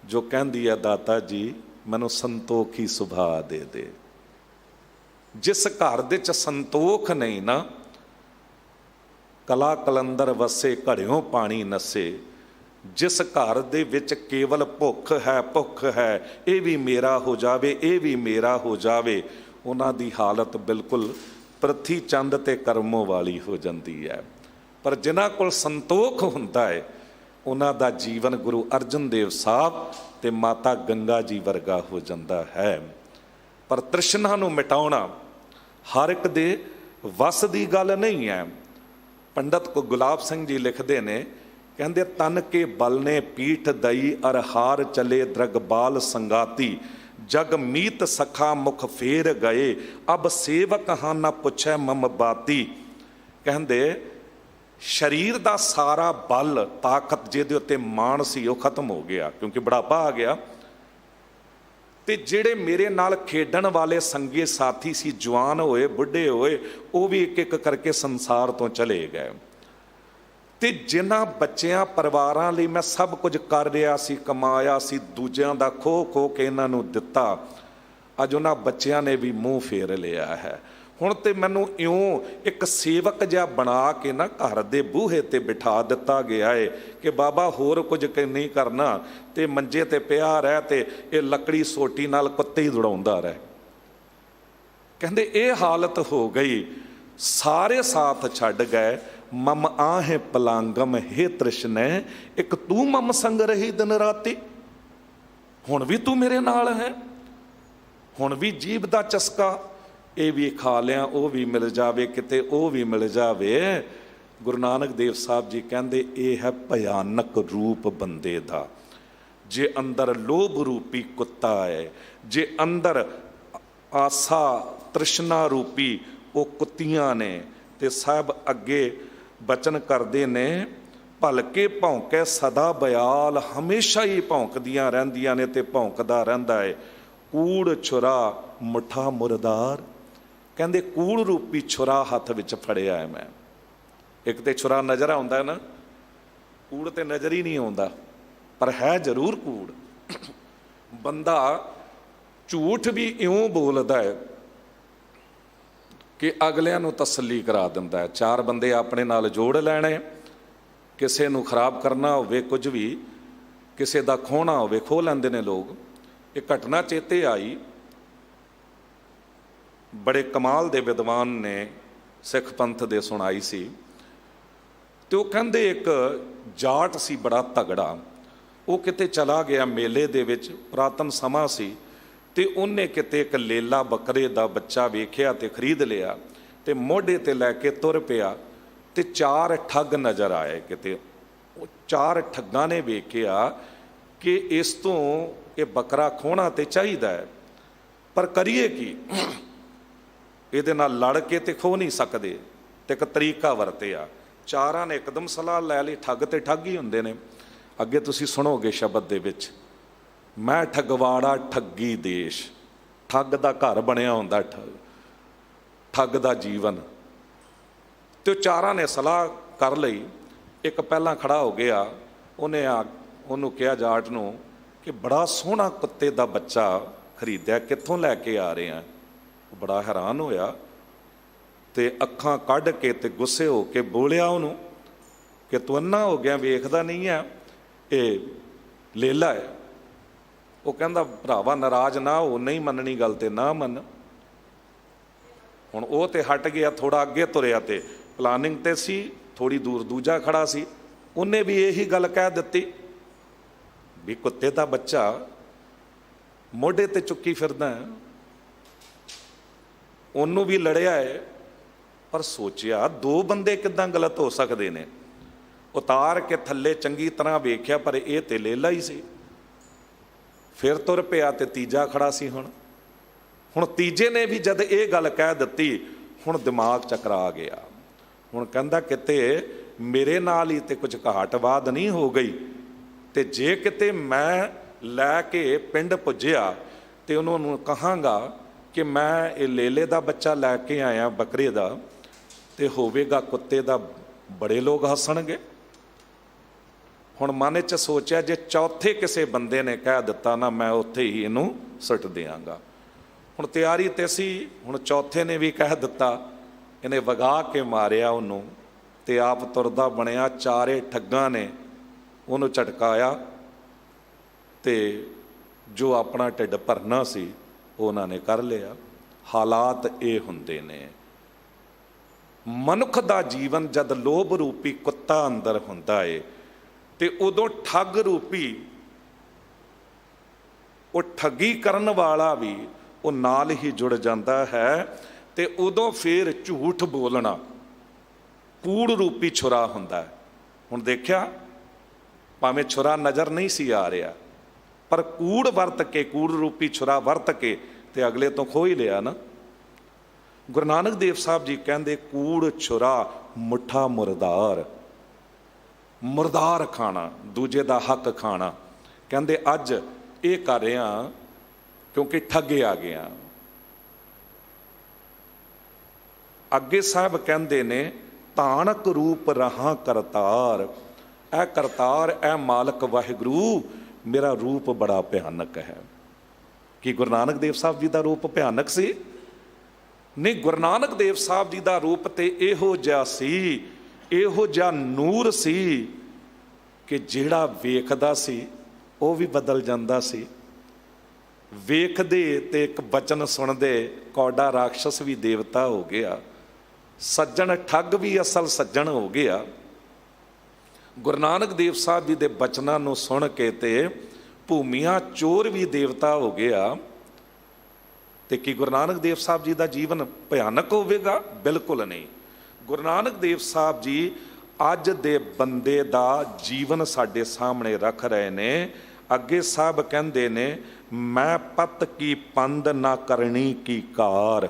ਜੋ ਕਹਿੰਦੀ ਹੈ ਦਾਤਾ ਜੀ ਮੈਨੂੰ ਸੰਤੋਖੀ ਸੁਭਾਅ ਦੇ ਦੇ। ਜਿਸ ਘਰ ਦੇ 'ਚ ਸੰਤੋਖ ਨਹੀਂ ਨਾ, ਕਲਾ ਕਲੰਦਰ ਵਸੇ ਘੜਿਓਂ ਪਾਣੀ ਨਸੇ। ਜਿਸ ਘਰ ਦੇ ਵਿੱਚ ਕੇਵਲ ਭੁੱਖ ਹੈ, ਭੁੱਖ ਹੈ, ਇਹ ਵੀ ਮੇਰਾ ਹੋ ਜਾਵੇ, ਇਹ ਵੀ ਮੇਰਾ ਹੋ ਜਾਵੇ, ਉਹਨਾਂ ਦੀ ਹਾਲਤ ਬਿਲਕੁਲ ਪ੍ਰਥੀ ਚੰਦ ਤੇ ਕਰਮੋਂ ਵਾਲੀ ਹੋ ਜਾਂਦੀ ਹੈ। ਪਰ ਜਿਨ੍ਹਾਂ ਕੋਲ ਸੰਤੋਖ ਹੁੰਦਾ ਹੈ ਉਹਨਾਂ ਦਾ ਜੀਵਨ ਗੁਰੂ ਅਰਜਨ ਦੇਵ ਸਾਹਿਬ ਤੇ ਮਾਤਾ ਗੰਗਾ ਜੀ ਵਰਗਾ ਹੋ ਜਾਂਦਾ ਹੈ। ਪਰ ਤ੍ਰਿਸ਼ਨਾ ਨੂੰ ਮਿਟਾਉਣਾ ਹਰ ਇੱਕ ਦੇ ਵੱਸ ਦੀ ਗੱਲ ਨਹੀਂ ਹੈ। ਪੰਡਤ ਕੋ ਗੁਲਾਬ ਸਿੰਘ ਜੀ ਲਿਖਦੇ ਨੇ, ਕਹਿੰਦੇ ਤਨ ਕੇ ਬਲ ਨੇ ਪੀਠ ਦਈ ਅਰ ਹਾਰ ਚਲੇ ਦਰਗਬਾਲ ਸੰਗਾਤੀ। ਜਗ ਮੀਤ ਸਖਾ ਮੁਖ ਫੇਰ ਗਏ ਅਬ ਸੇਵਕ ਹਾਂ ਨਾ ਪੁੱਛੈ ਮਮ ਬਾਤੀ। ਕਹਿੰਦੇ ਸਰੀਰ ਦਾ ਸਾਰਾ ਬਲ ਤਾਕਤ ਜਿਹਦੇ ਉੱਤੇ ਮਾਣ ਸੀ ਉਹ ਖਤਮ ਹੋ ਗਿਆ, ਕਿਉਂਕਿ ਬੁਢਾਪਾ ਆ ਗਿਆ। ਤੇ ਜਿਹੜੇ ਮੇਰੇ ਨਾਲ ਖੇਡਣ ਵਾਲੇ ਸੰਗੇ ਸਾਥੀ ਸੀ, ਜਵਾਨ ਹੋਏ, ਬੁੱਢੇ ਹੋਏ, ਉਹ ਵੀ ਇੱਕ ਇੱਕ ਕਰਕੇ ਸੰਸਾਰ ਤੋਂ ਚਲੇ ਗਏ। ਤੇ ਜਿਨ੍ਹਾਂ ਬੱਚਿਆਂ ਪਰਿਵਾਰਾਂ ਲਈ ਮੈਂ ਸਭ ਕੁਝ ਕਰ ਰਿਹਾ ਸੀ, ਕਮਾਇਆ ਸੀ, ਦੂਜਿਆਂ ਦਾ ਖੋ ਖੋ ਕੇ ਇਹਨਾਂ ਨੂੰ ਦਿੱਤਾ, ਅੱਜ ਉਹਨਾਂ ਬੱਚਿਆਂ ਨੇ ਵੀ ਮੂੰਹ ਫੇਰ ਲਿਆ ਹੈ। ਹੁਣ ਤੇ ਮੈਨੂੰ ਇਉਂ ਇੱਕ ਸੇਵਕ ਜਿਹਾ ਬਣਾ ਕੇ ਨਾ ਘਰ ਦੇ ਬੂਹੇ ਤੇ ਬਿਠਾ ਦਿੱਤਾ ਗਿਆ ਏ ਕਿ ਬਾਬਾ ਹੋਰ ਕੁਝ ਨਹੀਂ ਕਰਨਾ, ਤੇ ਮੰਜੇ ਤੇ ਪਿਆ ਰਹਿ ਤੇ ਇਹ ਲੱਕੜੀ ਸੋਟੀ ਨਾਲ ਕੁੱਤੇ ਹੀ ਦੌੜਾਉਂਦਾ ਰਹਿ। ਕਹਿੰਦੇ ਇਹ ਹਾਲਤ ਹੋ ਗਈ। ਸਾਰੇ ਸਾਥ ਛੱਡ ਗਏ। ਮਮ ਆਹੇ ਪਲਾਂਗਮ ਹੈ ਤ੍ਰਿਸ਼ਨੈ, ਇੱਕ ਤੂੰ ਮਮ ਸੰਗ ਰਹੀ ਦਿਨ ਰਾਤੀ। ਹੁਣ ਵੀ ਤੂੰ ਮੇਰੇ ਨਾਲ ਹੈ, ਹੁਣ ਵੀ ਜੀਭ ਦਾ ਚਸਕਾ, ਇਹ ਵੀ ਖਾ ਲਿਆ, ਉਹ ਵੀ ਮਿਲ ਜਾਵੇ, ਕਿਤੇ ਉਹ ਵੀ ਮਿਲ ਜਾਵੇ। ਗੁਰੂ ਨਾਨਕ ਦੇਵ ਸਾਹਿਬ ਜੀ ਕਹਿੰਦੇ ਇਹ ਹੈ ਭਿਆਨਕ ਰੂਪ ਬੰਦੇ ਦਾ। ਜੇ ਅੰਦਰ ਲੋਭ ਰੂਪੀ ਕੁੱਤਾ ਹੈ, ਜੇ ਅੰਦਰ ਆਸਾ ਤ੍ਰਿਸ਼ਨਾ ਰੂਪੀ ਉਹ ਕੁੱਤੀਆਂ ਨੇ, ਤੇ ਸਾਹਿਬ ਅੱਗੇ ਬਚਨ ਕਰਦੇ ਨੇ, ਭਲਕੇ ਭੌਂਕੇ ਸਦਾ ਬਿਆਲ, ਹਮੇਸ਼ਾ ਹੀ ਭੌਂਕਦੀਆਂ ਰਹਿੰਦੀਆਂ ਨੇ ਤੇ ਭੌਂਕਦਾ ਰਹਿੰਦਾ ਹੈ। ਕੂੜ ਛੁਰਾ ਮੁੱਠਾ ਮੁਰਦਾਰ, ਕਹਿੰਦੇ ਕੂੜ ਰੂਪੀ ਛੁਰਾ ਹੱਥ ਵਿੱਚ ਫੜਿਆ ਹੈ ਮੈਂ। ਇੱਕ ਤੇ ਛੁਰਾ ਨਜ਼ਰ ਆਉਂਦਾ ਹੈ ਨਾ, ਕੂੜ ਤੇ ਨਜ਼ਰ ਹੀ ਨਹੀਂ ਆਉਂਦਾ, ਪਰ ਹੈ ਜ਼ਰੂਰ ਕੂੜ। ਬੰਦਾ ਝੂਠ ਵੀ ਇਉਂ ਬੋਲਦਾ ਹੈ ਕਿ ਅਗਲਿਆਂ ਨੂੰ ਤਸੱਲੀ ਕਰਾ ਦਿੰਦਾ ਹੈ। ਚਾਰ ਬੰਦੇ ਆਪਣੇ ਨਾਲ ਜੋੜ ਲੈਣੇ, ਕਿਸੇ ਨੂੰ ਖਰਾਬ ਕਰਨਾ ਹੋਵੇ, ਕੁਝ ਵੀ ਕਿਸੇ ਦਾ ਖੋਹਣਾ ਹੋਵੇ, ਖੋਹ ਲੈਂਦੇ ਨੇ ਲੋਕ। ਇਹ ਘਟਨਾ ਚੇਤੇ ਆਈ, ਬੜੇ ਕਮਾਲ ਦੇ ਵਿਦਵਾਨ ਨੇ ਸਿੱਖ ਪੰਥ ਦੇ ਸੁਣਾਈ ਸੀ। ਤੇ ਉਹ ਕਹਿੰਦੇ ਇੱਕ ਜਾਟ ਸੀ ਬੜਾ ਤਗੜਾ, ਉਹ ਕਿਤੇ ਚਲਾ ਗਿਆ ਮੇਲੇ ਦੇ ਵਿੱਚ, ਪੁਰਾਤਨ ਸਮਾਂ ਸੀ, ਤੇ ਉਹਨੇ ਕਿਤੇ ਇੱਕ ਲੇਲਾ ਬੱਕਰੇ ਦਾ ਬੱਚਾ ਵੇਖਿਆ ਤੇ ਖਰੀਦ ਲਿਆ ਤੇ ਮੋਢੇ ਤੇ ਲੈ ਕੇ ਤੁਰ ਪਿਆ। ਤੇ ਚਾਰ ਠੱਗ ਨਜ਼ਰ ਆਏ ਕਿਤੇ। ਉਹ ਚਾਰ ਠੱਗਾਂ ਨੇ ਵੇਖਿਆ ਕਿ ਇਸ ਤੋਂ ਇਹ ਬੱਕਰਾ ਖੋਹਣਾ ਤੇ ਚਾਹੀਦਾ ਹੈ, ਪਰ ਕਰੀਏ ਕੀ? ਇਹਦੇ ਨਾਲ ਲੜ ਕੇ ਤੇ ਖੋ ਨਹੀਂ ਸਕਦੇ, ਤੇ ਇੱਕ ਤਰੀਕਾ ਵਰਤਿਆ। ਚਾਰਾਂ ਨੇ ਇੱਕਦਮ ਸਲਾਹ ਲੈ ਲਈ। ਠੱਗ ਤੇ ਠੱਗ ਹੀ ਹੁੰਦੇ ਨੇ। ਅੱਗੇ ਤੁਸੀਂ ਸੁਣੋਗੇ ਸ਼ਬਦ ਦੇ ਵਿੱਚ, ਮੈਂ ਠਗਵਾੜਾ ਠੱਗੀ ਦੇਸ਼। ਠੱਗ ਦਾ ਘਰ ਬਣਿਆ ਹੁੰਦਾ, ਠੱਗ ਦਾ ਜੀਵਨ। ਤੇ ਚਾਰਾਂ ਨੇ ਸਲਾਹ ਕਰ ਲਈ। ਇੱਕ ਪਹਿਲਾਂ ਖੜਾ ਹੋ ਗਿਆ, ਉਹਨੂੰ ਕਿਹਾ ਜਾਟ ਨੂੰ ਕਿ ਬੜਾ ਸੋਹਣਾ ਕੁੱਤੇ ਦਾ ਬੱਚਾ ਖਰੀਦਿਆ, ਕਿੱਥੋਂ ਲੈ ਕੇ ਆ ਰਹੇ ਆ? ਉਹ ਬੜਾ ਹੈਰਾਨ ਹੋਇਆ ਤੇ ਅੱਖਾਂ ਕੱਢ ਕੇ ਤੇ ਗੁੱਸੇ ਹੋ ਕੇ ਬੋਲਿਆ ਉਹਨੂੰ ਕਿ ਤੂੰ ਅੰਨਾ ਹੋ ਗਿਆ, ਵੇਖਦਾ ਨਹੀਂ ਆ ਇਹ ਲੇਲਾ ਹੈ। ਉਹ ਕਹਿੰਦਾ ਭਰਾਵਾ ਨਾਰਾਜ਼ ਨਾ ਹੋ, ਨਹੀਂ ਮੰਨਣੀ ਗੱਲ ਤੇ ਨਾ ਮੰਨ। ਹੁਣ ਉਹ ਤੇ ਹਟ ਗਿਆ, ਥੋੜਾ ਅੱਗੇ ਤੁਰਿਆ ਤੇ ਪਲਾਨਿੰਗ ਤੇ ਸੀ, ਥੋੜੀ ਦੂਰ ਦੂਜਾ ਖੜਾ ਸੀ, ਉਹਨੇ ਵੀ ਇਹੀ ਗੱਲ ਕਹਿ ਦਿੱਤੀ ਵੀ ਕੁੱਤੇ ਦਾ ਬੱਚਾ ਮੋਢੇ ਤੇ ਚੁੱਕੀ ਫਿਰਦਾ। ਉਹਨੂੰ ਵੀ ਲੜਿਆ ਹੈ, ਪਰ ਸੋਚਿਆ ਦੋ ਬੰਦੇ ਕਿੱਦਾਂ ਗਲਤ ਹੋ ਸਕਦੇ ਨੇ। ਉਤਾਰ ਕੇ ਥੱਲੇ ਚੰਗੀ ਤਰ੍ਹਾਂ ਵੇਖਿਆ, ਪਰ ਇਹ ਤੇ ਲੇਲਾ ਹੀ ਸੀ। ਫਿਰ ਤੁਰ ਪਿਆ ਤੇ ਤੀਜਾ ਖੜਾ ਸੀ। ਹੁਣ ਤੀਜੇ ਨੇ ਵੀ ਜਦ ਇਹ ਗੱਲ ਕਹਿ ਦਿੱਤੀ, ਹੁਣ ਦਿਮਾਗ ਚੱਕਰਾ ਗਿਆ। ਹੁਣ ਕਹਿੰਦਾ ਕਿਤੇ ਮੇਰੇ ਨਾਲ ਹੀ ਤੇ ਕੁਝ ਘਾਟਵਾਦ ਨਹੀਂ ਹੋ ਗਈ, ਤੇ ਜੇ ਕਿਤੇ ਮੈਂ ਲੈ ਕੇ ਪਿੰਡ ਪੁੱਜਿਆ ਤੇ ਉਹਨਾਂ ਨੂੰ ਕਹਾਂਗਾ ਕਿ ਮੈਂ ਇਹ ਲੇਲੇ ਦਾ ਬੱਚਾ ਲੈ ਕੇ ਆਇਆ ਬੱਕਰੇ ਦਾ, ਤੇ ਹੋਵੇਗਾ ਕੁੱਤੇ ਦਾ, ਬੜੇ ਲੋਕ ਹੱਸਣਗੇ। ਹੁਣ ਮਨ 'ਚ ਸੋਚਿਆ ਜੇ ਚੌਥੇ ਕਿਸੇ ਬੰਦੇ ਨੇ ਕਹਿ ਦਿੱਤਾ ਨਾ, ਮੈਂ ਉੱਥੇ ਹੀ ਇਹਨੂੰ ਸੁੱਟ ਦਿਆਂਗਾ। ਹੁਣ ਤਿਆਰੀ ਤੇ ਸੀ, ਹੁਣ ਚੌਥੇ ਨੇ ਵੀ ਕਹਿ ਦਿੱਤਾ, ਇਹਨੇ ਵਗਾ ਕੇ ਮਾਰਿਆ ਉਹਨੂੰ ਤੇ ਆਪ ਤੁਰਦਾ ਬਣਿਆ। ਚਾਰੇ ਠੱਗਾਂ ਨੇ ਉਹਨੂੰ ਝਟਕਾਇਆ ਤੇ ਜੋ ਆਪਣਾ ਢਿੱਡ ਭਰਨਾ ਸੀ ਉਹਨਾਂ ਨੇ ਕਰ ਲਿਆ। ਹਾਲਾਤ ਇਹ ਹੁੰਦੇ ਨੇ। ਮਨੁੱਖ ਦਾ ਜੀਵਨ ਜਦ ਲੋਭ ਰੂਪੀ ਕੁੱਤਾ ਅੰਦਰ ਹੁੰਦਾ ਏ ਤੇ ਉਦੋਂ ਠੱਗ ਰੂਪੀ ਉਹ ਠੱਗੀ ਕਰਨ ਵਾਲਾ ਵੀ ਉਹ ਨਾਲ ਹੀ ਜੁੜ ਜਾਂਦਾ ਹੈ ਤੇ ਉਦੋਂ ਫਿਰ ਝੂਠ ਬੋਲਣਾ ਕੂੜ ਰੂਪੀ ਛੁਰਾ ਹੁੰਦਾ ਹੈ। ਹੁਣ ਦੇਖਿਆ, ਭਾਵੇਂ ਛੁਰਾ ਨਜ਼ਰ ਨਹੀਂ ਸੀ ਆ ਰਿਹਾ, ਪਰ ਕੂੜ ਵਰਤ ਕੇ, ਕੂੜ ਰੂਪੀ ਛੁਰਾ ਵਰਤ ਕੇ ਤੇ ਅਗਲੇ ਤੋਂ ਖੋਹ ਹੀ ਲਿਆ ਨਾ। ਗੁਰੂ ਨਾਨਕ ਦੇਵ ਸਾਹਿਬ ਜੀ ਕਹਿੰਦੇ ਕੂੜ ਛੁਰਾ ਮੁੱਠਾ ਮੁਰਦਾਰ, ਮੁਰਦਾਰ ਖਾਣਾ, ਦੂਜੇ ਦਾ ਹੱਕ ਖਾਣਾ। ਕਹਿੰਦੇ ਅੱਜ ਇਹ ਕਰ ਰਿਹਾ ਕਿਉਂਕਿ ਠੱਗੇ ਆ ਗਿਆ। ਅੱਗੇ ਸਾਹਿਬ ਕਹਿੰਦੇ ਨੇ ਤਾਣਕ ਰੂਪ ਰਹਾ ਕਰਤਾਰ, ਇਹ ਕਰਤਾਰ, ਇਹ ਮਾਲਕ ਵਾਹਿਗੁਰੂ ਮੇਰਾ ਰੂਪ ਬੜਾ ਭਿਆਨਕ ਹੈ। ਕਿ ਗੁਰੂ ਨਾਨਕ ਦੇਵ ਸਾਹਿਬ ਜੀ ਦਾ ਰੂਪ ਭਿਆਨਕ ਸੀ? ਨਹੀਂ, ਗੁਰੂ ਨਾਨਕ ਦੇਵ ਸਾਹਿਬ ਜੀ ਦਾ ਰੂਪ ਤੇ ਇਹੋ ਜਿਹਾ ਸੀ, ਇਹੋ ਜਿਹਾ ਨੂਰ ਸੀ ਕਿ ਜਿਹੜਾ ਵੇਖਦਾ ਸੀ ਉਹ ਵੀ ਬਦਲ ਜਾਂਦਾ ਸੀ। ਵੇਖਦੇ ਤੇ ਇੱਕ ਬਚਨ ਸੁਣਦੇ ਕੌਡਾ ਰਾਖਸ਼ਸ ਵੀ ਦੇਵਤਾ ਹੋ ਗਿਆ, ਸੱਜਣ ਠੱਗ ਵੀ ਅਸਲ ਸੱਜਣ ਹੋ ਗਿਆ। ਗੁਰੂ ਨਾਨਕ ਦੇਵ ਸਾਹਿਬ ਜੀ ਦੇ ਬਚਨਾਂ ਨੂੰ ਸੁਣ ਕੇ ਤੇ ਭੂਮੀਆਂ ਚੋਰ ਵੀ ਦੇਵਤਾ ਹੋ ਗਿਆ। ਤੇ ਕੀ ਗੁਰੂ ਨਾਨਕ ਦੇਵ ਸਾਹਿਬ ਜੀ ਦਾ ਜੀਵਨ ਭਿਆਨਕ ਹੋਵੇਗਾ? ਬਿਲਕੁਲ ਨਹੀਂ। ਗੁਰੂ ਨਾਨਕ ਦੇਵ ਸਾਹਿਬ ਜੀ ਅੱਜ ਦੇ ਬੰਦੇ ਦਾ ਜੀਵਨ ਸਾਡੇ ਸਾਹਮਣੇ ਰੱਖ ਰਹੇ ਨੇ। ਅੱਗੇ ਸਾਹਿਬ ਕਹਿੰਦੇ ਨੇ ਮੈਂ ਪਤ ਕੀ ਪੰਦ ਨਾ ਕਰਨੀ ਕੀ ਕਾਰ।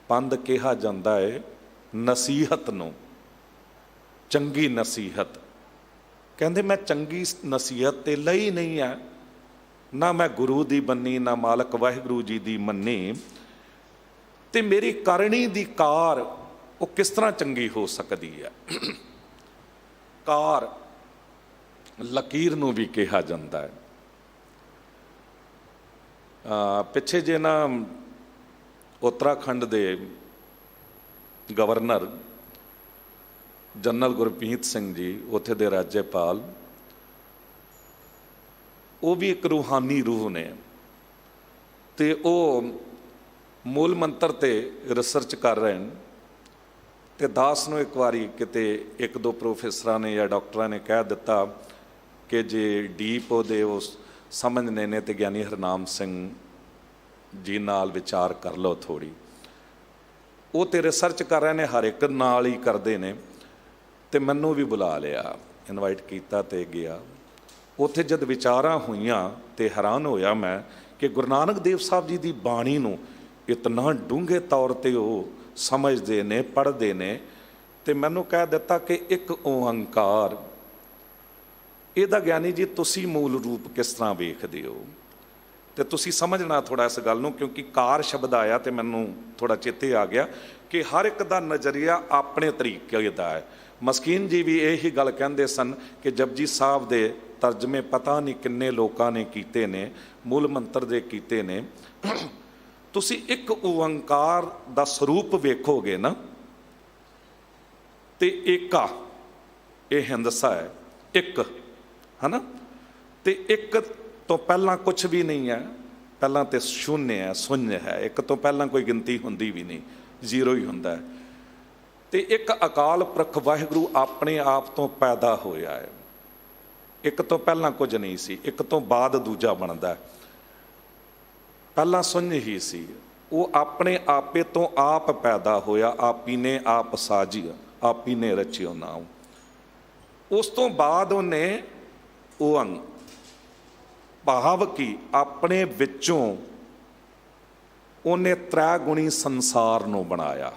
ਪੰਦ ਕਿਹਾ ਜਾਂਦਾ ਹੈ ਨਸੀਹਤ ਨੂੰ, ਚੰਗੀ ਨਸੀਹਤ। ਕਹਿੰਦੇ ਮੈਂ ਚੰਗੀ ਨਸੀਹਤ ਤੇ ਲਈ ਨਹੀਂ ਹੈ, ਨਾ ਮੈਂ ਗੁਰੂ ਦੀ ਮੰਨੀ, ਨਾ ਮਾਲਕ ਵਾਹਿਗੁਰੂ ਜੀ ਦੀ ਮੰਨੀ, ਤੇ ਮੇਰੀ ਕਰਨੀ ਦੀ ਕਾਰ ਉਹ ਕਿਸ ਤਰ੍ਹਾਂ ਚੰਗੀ ਹੋ ਸਕਦੀ ਹੈ? ਕਾਰ ਲਕੀਰ ਨੂੰ ਵੀ ਕਿਹਾ ਜਾਂਦਾ ਹੈ। ਪਿੱਛੇ ਜੇ ਨਾ ਉੱਤਰਾਖੰਡ ਦੇ ਗਵਰਨਰ ਜਨਰਲ ਗੁਰਪ੍ਰੀਤ ਸਿੰਘ ਜੀ, ਉੱਥੇ ਦੇ ਰਾਜਪਾਲ, ਉਹ ਵੀ ਇੱਕ ਰੂਹਾਨੀ ਰੂਹ ਨੇ ਤੇ ਉਹ ਮੂਲ ਮੰਤਰ ਤੇ ਰਿਸਰਚ ਕਰ ਰਹੇ ਨੇ। ਤੇ ਦਾਸ ਨੂੰ ਇੱਕ ਵਾਰੀ ਕਿਤੇ ਇੱਕ ਦੋ ਪ੍ਰੋਫੈਸਰਾਂ ਨੇ ਜਾਂ ਡਾਕਟਰਾਂ ਨੇ ਕਹਿ ਦਿੱਤਾ ਕਿ ਜੇ ਡੀਪ ਉਹਦੇ ਉਸ ਸਮਝਣੇ ਨੇ ਤੇ ਗਿਆਨੀ ਹਰਨਾਮ ਸਿੰਘ ਜੀ ਨਾਲ ਵਿਚਾਰ ਕਰ ਲਓ ਥੋੜ੍ਹੀ। ਉਹ ਤੇ ਰਿਸਰਚ ਕਰ ਰਹੇ ਨੇ, ਹਰ ਇੱਕ ਨਾਲ ਹੀ ਕਰਦੇ ਨੇ। ਤੇ ਮੈਨੂੰ ਵੀ ਬੁਲਾ ਲਿਆ, ਇਨਵਾਈਟ ਕੀਤਾ ਤੇ ਗਿਆ। ਉੱਥੇ ਜਦ ਵਿਚਾਰਾਂ ਹੋਈਆਂ ਤੇ ਹੈਰਾਨ ਹੋਇਆ ਮੈਂ ਕਿ ਗੁਰੂ ਨਾਨਕ ਦੇਵ ਸਾਹਿਬ ਜੀ ਦੀ ਬਾਣੀ ਨੂੰ ਇਤਨਾ ਡੂੰਘੇ ਤੌਰ ਤੇ ਉਹ ਸਮਝਦੇ ਨੇ, ਪੜ੍ਹਦੇ ਨੇ। ਤੇ ਮੈਨੂੰ ਕਹਿ ਦਿੱਤਾ ਕਿ ਇੱਕ ਓੰਕਾਰ, ਇਹਦਾ ਗਿਆਨੀ ਜੀ ਤੁਸੀਂ ਮੂਲ ਰੂਪ ਕਿਸ ਤਰ੍ਹਾਂ ਵੇਖਦੇ ਹੋ? ਤੇ ਤੁਸੀਂ ਸਮਝਣਾ ਥੋੜ੍ਹਾ ਇਸ ਗੱਲ ਨੂੰ, ਕਿਉਂਕਿ ਕਾਰ ਸ਼ਬਦ ਆਇਆ ਤੇ ਮੈਨੂੰ ਥੋੜ੍ਹਾ ਚੇਤੇ ਆ ਗਿਆ ਕਿ ਹਰ ਇੱਕ ਦਾ ਨਜ਼ਰੀਆ ਆਪਣੇ ਤਰੀਕੇ ਦਾ ਹੈ। ਮਸਕੀਨ ਜੀ ਵੀ ਇਹੀ ਗੱਲ ਕਹਿੰਦੇ ਸਨ ਕਿ ਜਪਜੀ ਸਾਹਿਬ ਦੇ ਤਰਜਮੇ ਪਤਾ ਨਹੀਂ ਕਿੰਨੇ ਲੋਕਾਂ ਨੇ ਕੀਤੇ ਨੇ, ਮੂਲ ਮੰਤਰ ਦੇ ਕੀਤੇ ਨੇ। ਤੁਸੀਂ ਇੱਕ ਓੰਕਾਰ ਦਾ ਸਰੂਪ ਵੇਖੋਗੇ ਨਾ ਤੇ ਏਕਾ, ਇਹ ਹਿੰਦਸਾ ਹੈ, ਇੱਕ ਹੈ ਨਾ, ਤੇ ਇੱਕ ਤੋਂ ਪਹਿਲਾਂ ਕੁਛ ਵੀ ਨਹੀਂ ਹੈ, ਪਹਿਲਾਂ ਤੇ ਸ਼ੂਨਯ ਹੈ, ਸ਼ੂਨਯ ਹੈ। ਇੱਕ ਤੋਂ ਪਹਿਲਾਂ ਕੋਈ ਗਿਣਤੀ ਹੁੰਦੀ ਵੀ ਨਹੀਂ, ਜ਼ੀਰੋ ਹੀ ਹੁੰਦਾ ਹੈ। ਤੇ ਇੱਕ ਅਕਾਲ ਪੁਰਖ ਵਾਹਿਗੁਰੂ ਆਪਣੇ ਆਪ ਤੋਂ ਪੈਦਾ ਹੋਇਆ ਹੈ। ਇੱਕ ਤੋਂ ਪਹਿਲਾਂ ਕੁਝ ਨਹੀਂ ਸੀ, ਇੱਕ ਤੋਂ ਬਾਅਦ ਦੂਜਾ ਬਣਦਾ। ਪਹਿਲਾਂ ਸ਼ੂਨਯ ਹੀ ਸੀ, ਉਹ ਆਪਣੇ ਆਪੇ ਤੋਂ ਆਪ ਪੈਦਾ ਹੋਇਆ। ਆਪੀ ਨੇ ਆਪ ਸਾਜਿਆ, ਆਪੀ ਨੇ ਰਚਿਓ ਨਾਮ। ਉਸ ਤੋਂ ਬਾਅਦ ਉਹਨੇ ਓੰਗ, ਭਾਵ ਕਿ ਆਪਣੇ ਵਿੱਚੋਂ ਉਹਨੇ ਤ੍ਰੈਗੁਣੀ ਸੰਸਾਰ ਨੂੰ ਬਣਾਇਆ।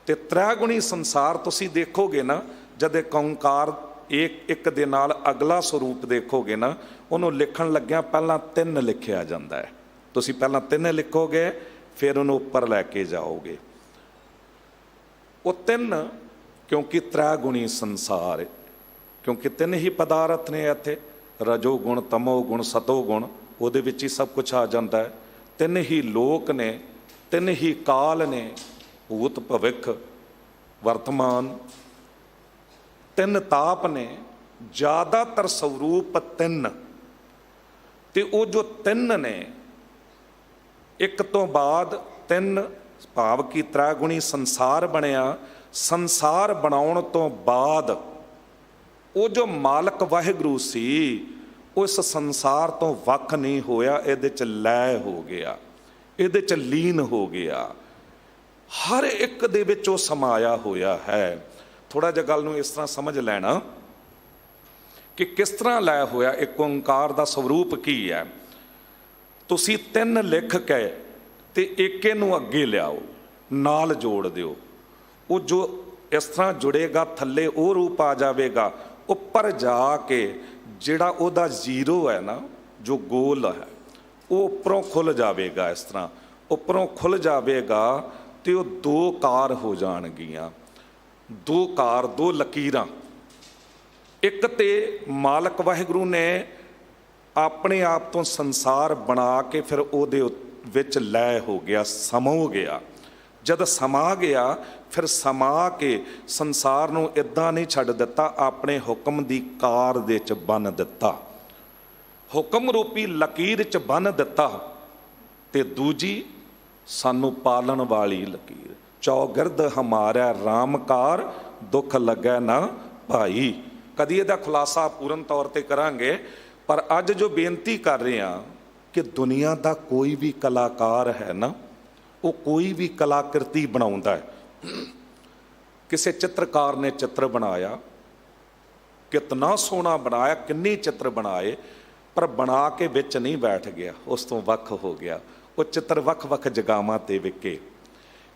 ਤੇ ਤ੍ਰੈਗੁਣੀ ਸੰਸਾਰ ਤੁਸੀਂ ਦੇਖੋਗੇ ਨਾ, ਜਦ ਇੱਕ ਓਂਕਾਰ ਇੱਕ ਦੇ ਨਾਲ ਅਗਲਾ ਸਰੂਪ ਦੇਖੋਗੇ ਨਾ, ਉਹਨੂੰ ਲਿਖਣ ਲੱਗਿਆ ਪਹਿਲਾਂ 3 ਲਿਖਿਆ ਜਾਂਦਾ ਹੈ। ਤੁਸੀਂ ਪਹਿਲਾਂ 3 ਲਿਖੋਗੇ, ਫਿਰ ਉਹਨੂੰ ਉੱਪਰ ਲੈ ਕੇ ਜਾਓਗੇ। ਉਹ 3 ਕਿਉਂਕਿ ਤ੍ਰੈਗੁਣੀ ਸੰਸਾਰ, ਕਿਉਂਕਿ 3 ਹੀ ਪਦਾਰਥ ਨੇ ਇੱਥੇ, ਰਜੋ ਗੁਣ, ਤਮੋ ਗੁਣ, ਸਤੋ ਗੁਣ, ਉਹਦੇ ਵਿੱਚ ਹੀ ਸਭ ਕੁਝ ਆ ਜਾਂਦਾ ਹੈ। 3 ਹੀ ਲੋਕ ਨੇ, 3 ਹੀ ਕਾਲ ਨੇ, ਭੂਤ ਭਵਿੱਖ ਵਰਤਮਾਨ, 3 ਤਾਪ ਨੇ, ਜ਼ਿਆਦਾਤਰ ਸਰੂਪ 3। ਤੇ ਉਹ ਜੋ 3 ਨੇ, ਇੱਕ ਤੋਂ ਬਾਅਦ 3 ਭਾਵ ਕਿ ਤ੍ਰੈਗੁਣੀ ਸੰਸਾਰ ਬਣਿਆ। ਸੰਸਾਰ ਬਣਾਉਣ ਤੋਂ ਬਾਅਦ ਉਹ ਜੋ ਮਾਲਕ ਵਾਹਿਗੁਰੂ ਸੀ, ਉਸ ਸੰਸਾਰ ਤੋਂ ਵੱਖ ਨਹੀਂ ਹੋਇਆ, ਇਹਦੇ 'ਚ ਲੈ ਹੋ ਗਿਆ, ਇਹਦੇ 'ਚ ਲੀਨ ਹੋ ਗਿਆ, ਹਰ ਇੱਕ ਦੇ ਵਿੱਚ ਉਹ ਸਮਾਇਆ ਹੋਇਆ ਹੈ। ਥੋੜਾ ਜਿਹਾ ਗੱਲ ਨੂੰ ਇਸ ਤਰ੍ਹਾਂ ਸਮਝ ਲੈਣਾ ਕਿ ਕਿਸ ਤਰ੍ਹਾਂ ਲੈ ਹੋਇਆ। ਇੱਕ ਓਂਕਾਰ ਦਾ ਸਰੂਪ ਕੀ ਹੈ? ਤੁਸੀਂ 3 ਲਿਖ ਕੇ ਤੇ ਏਕੇ ਨੂੰ ਅੱਗੇ ਲਿਆਓ, ਨਾਲ ਜੋੜ ਦਿਓ। ਉਹ ਜੋ ਇਸ ਤਰ੍ਹਾਂ ਜੁੜੇਗਾ, ਥੱਲੇ ਉਹ ਰੂਪ ਆ ਜਾਵੇਗਾ। ਉੱਪਰ ਜਾ ਕੇ ਜਿਹੜਾ ਉਹਦਾ ਜ਼ੀਰੋ ਹੈ ਨਾ, ਜੋ ਗੋਲ ਹੈ, ਉਹ ਉੱਪਰੋਂ ਖੁੱਲ ਜਾਵੇਗਾ। ਇਸ ਤਰ੍ਹਾਂ ਉੱਪਰੋਂ ਖੁੱਲ ਜਾਵੇਗਾ ਤੇ ਉਹ 2 ਕਾਰ ਹੋ ਜਾਣਗੀਆਂ। 2 ਕਾਰ, 2 ਲਕੀਰਾਂ। ਇੱਕ ਤੇ ਮਾਲਕ ਵਾਹਿਗੁਰੂ ਨੇ ਆਪਣੇ ਆਪ ਤੋਂ ਸੰਸਾਰ ਬਣਾ ਕੇ ਫਿਰ ਉਹਦੇ ਵਿੱਚ ਲੈ ਹੋ ਗਿਆ, ਸਮੋ ਗਿਆ। ਜਦ ਸਮਾ ਗਿਆ, ਫਿਰ ਸਮਾ ਕੇ ਸੰਸਾਰ ਨੂੰ ਇੱਦਾਂ ਨਹੀਂ ਛੱਡ ਦਿੱਤਾ, ਆਪਣੇ ਹੁਕਮ ਦੀ ਕਾਰ ਦੇ 'ਚ ਬੰਨ੍ਹ ਦਿੱਤਾ, ਹੁਕਮ ਰੂਪੀ ਲਕੀਰ 'ਚ ਬੰਨ੍ਹ ਦਿੱਤਾ। ਤੇ ਦੂਜੀ ਸਾਨੂੰ ਪਾਲਣ ਵਾਲੀ ਲਕੀਰ, ਚੌਗਿਰਦ ਹਮਾਰਾ ਰਾਮਕਾਰ, ਦੁੱਖ ਲੱਗੈ ਨਾ ਭਾਈ। ਕਦੀ ਇਹਦਾ ਖੁਲਾਸਾ ਪੂਰਨ ਤੌਰ ਤੇ ਕਰਾਂਗੇ, ਪਰ ਅੱਜ ਜੋ ਬੇਨਤੀ ਕਰ ਰਹੇ ਹਾਂ ਕਿ ਦੁਨੀਆ ਦਾ ਕੋਈ ਵੀ ਕਲਾਕਾਰ ਹੈ ਨਾ, ਉਹ ਕੋਈ ਵੀ ਕਲਾਕ੍ਰਿਤੀ ਬਣਾਉਂਦਾ ਹੈ। ਕਿਸੇ ਚਿੱਤਰਕਾਰ ਨੇ ਚਿੱਤਰ ਬਣਾਇਆ, ਕਿਤਨਾ ਸੋਹਣਾ ਬਣਾਇਆ, ਕਿੰਨੇ ਚਿੱਤਰ ਬਣਾਏ, ਪਰ ਬਣਾ ਕੇ ਵਿੱਚ ਨਹੀਂ ਬੈਠ ਗਿਆ, ਉਸ ਤੋਂ ਵੱਖ ਹੋ ਗਿਆ। ਉਹ ਚਿੱਤਰ ਵੱਖ-ਵੱਖ ਜਗ੍ਹਾਵਾਂ ਤੇ ਵਿਕੇ।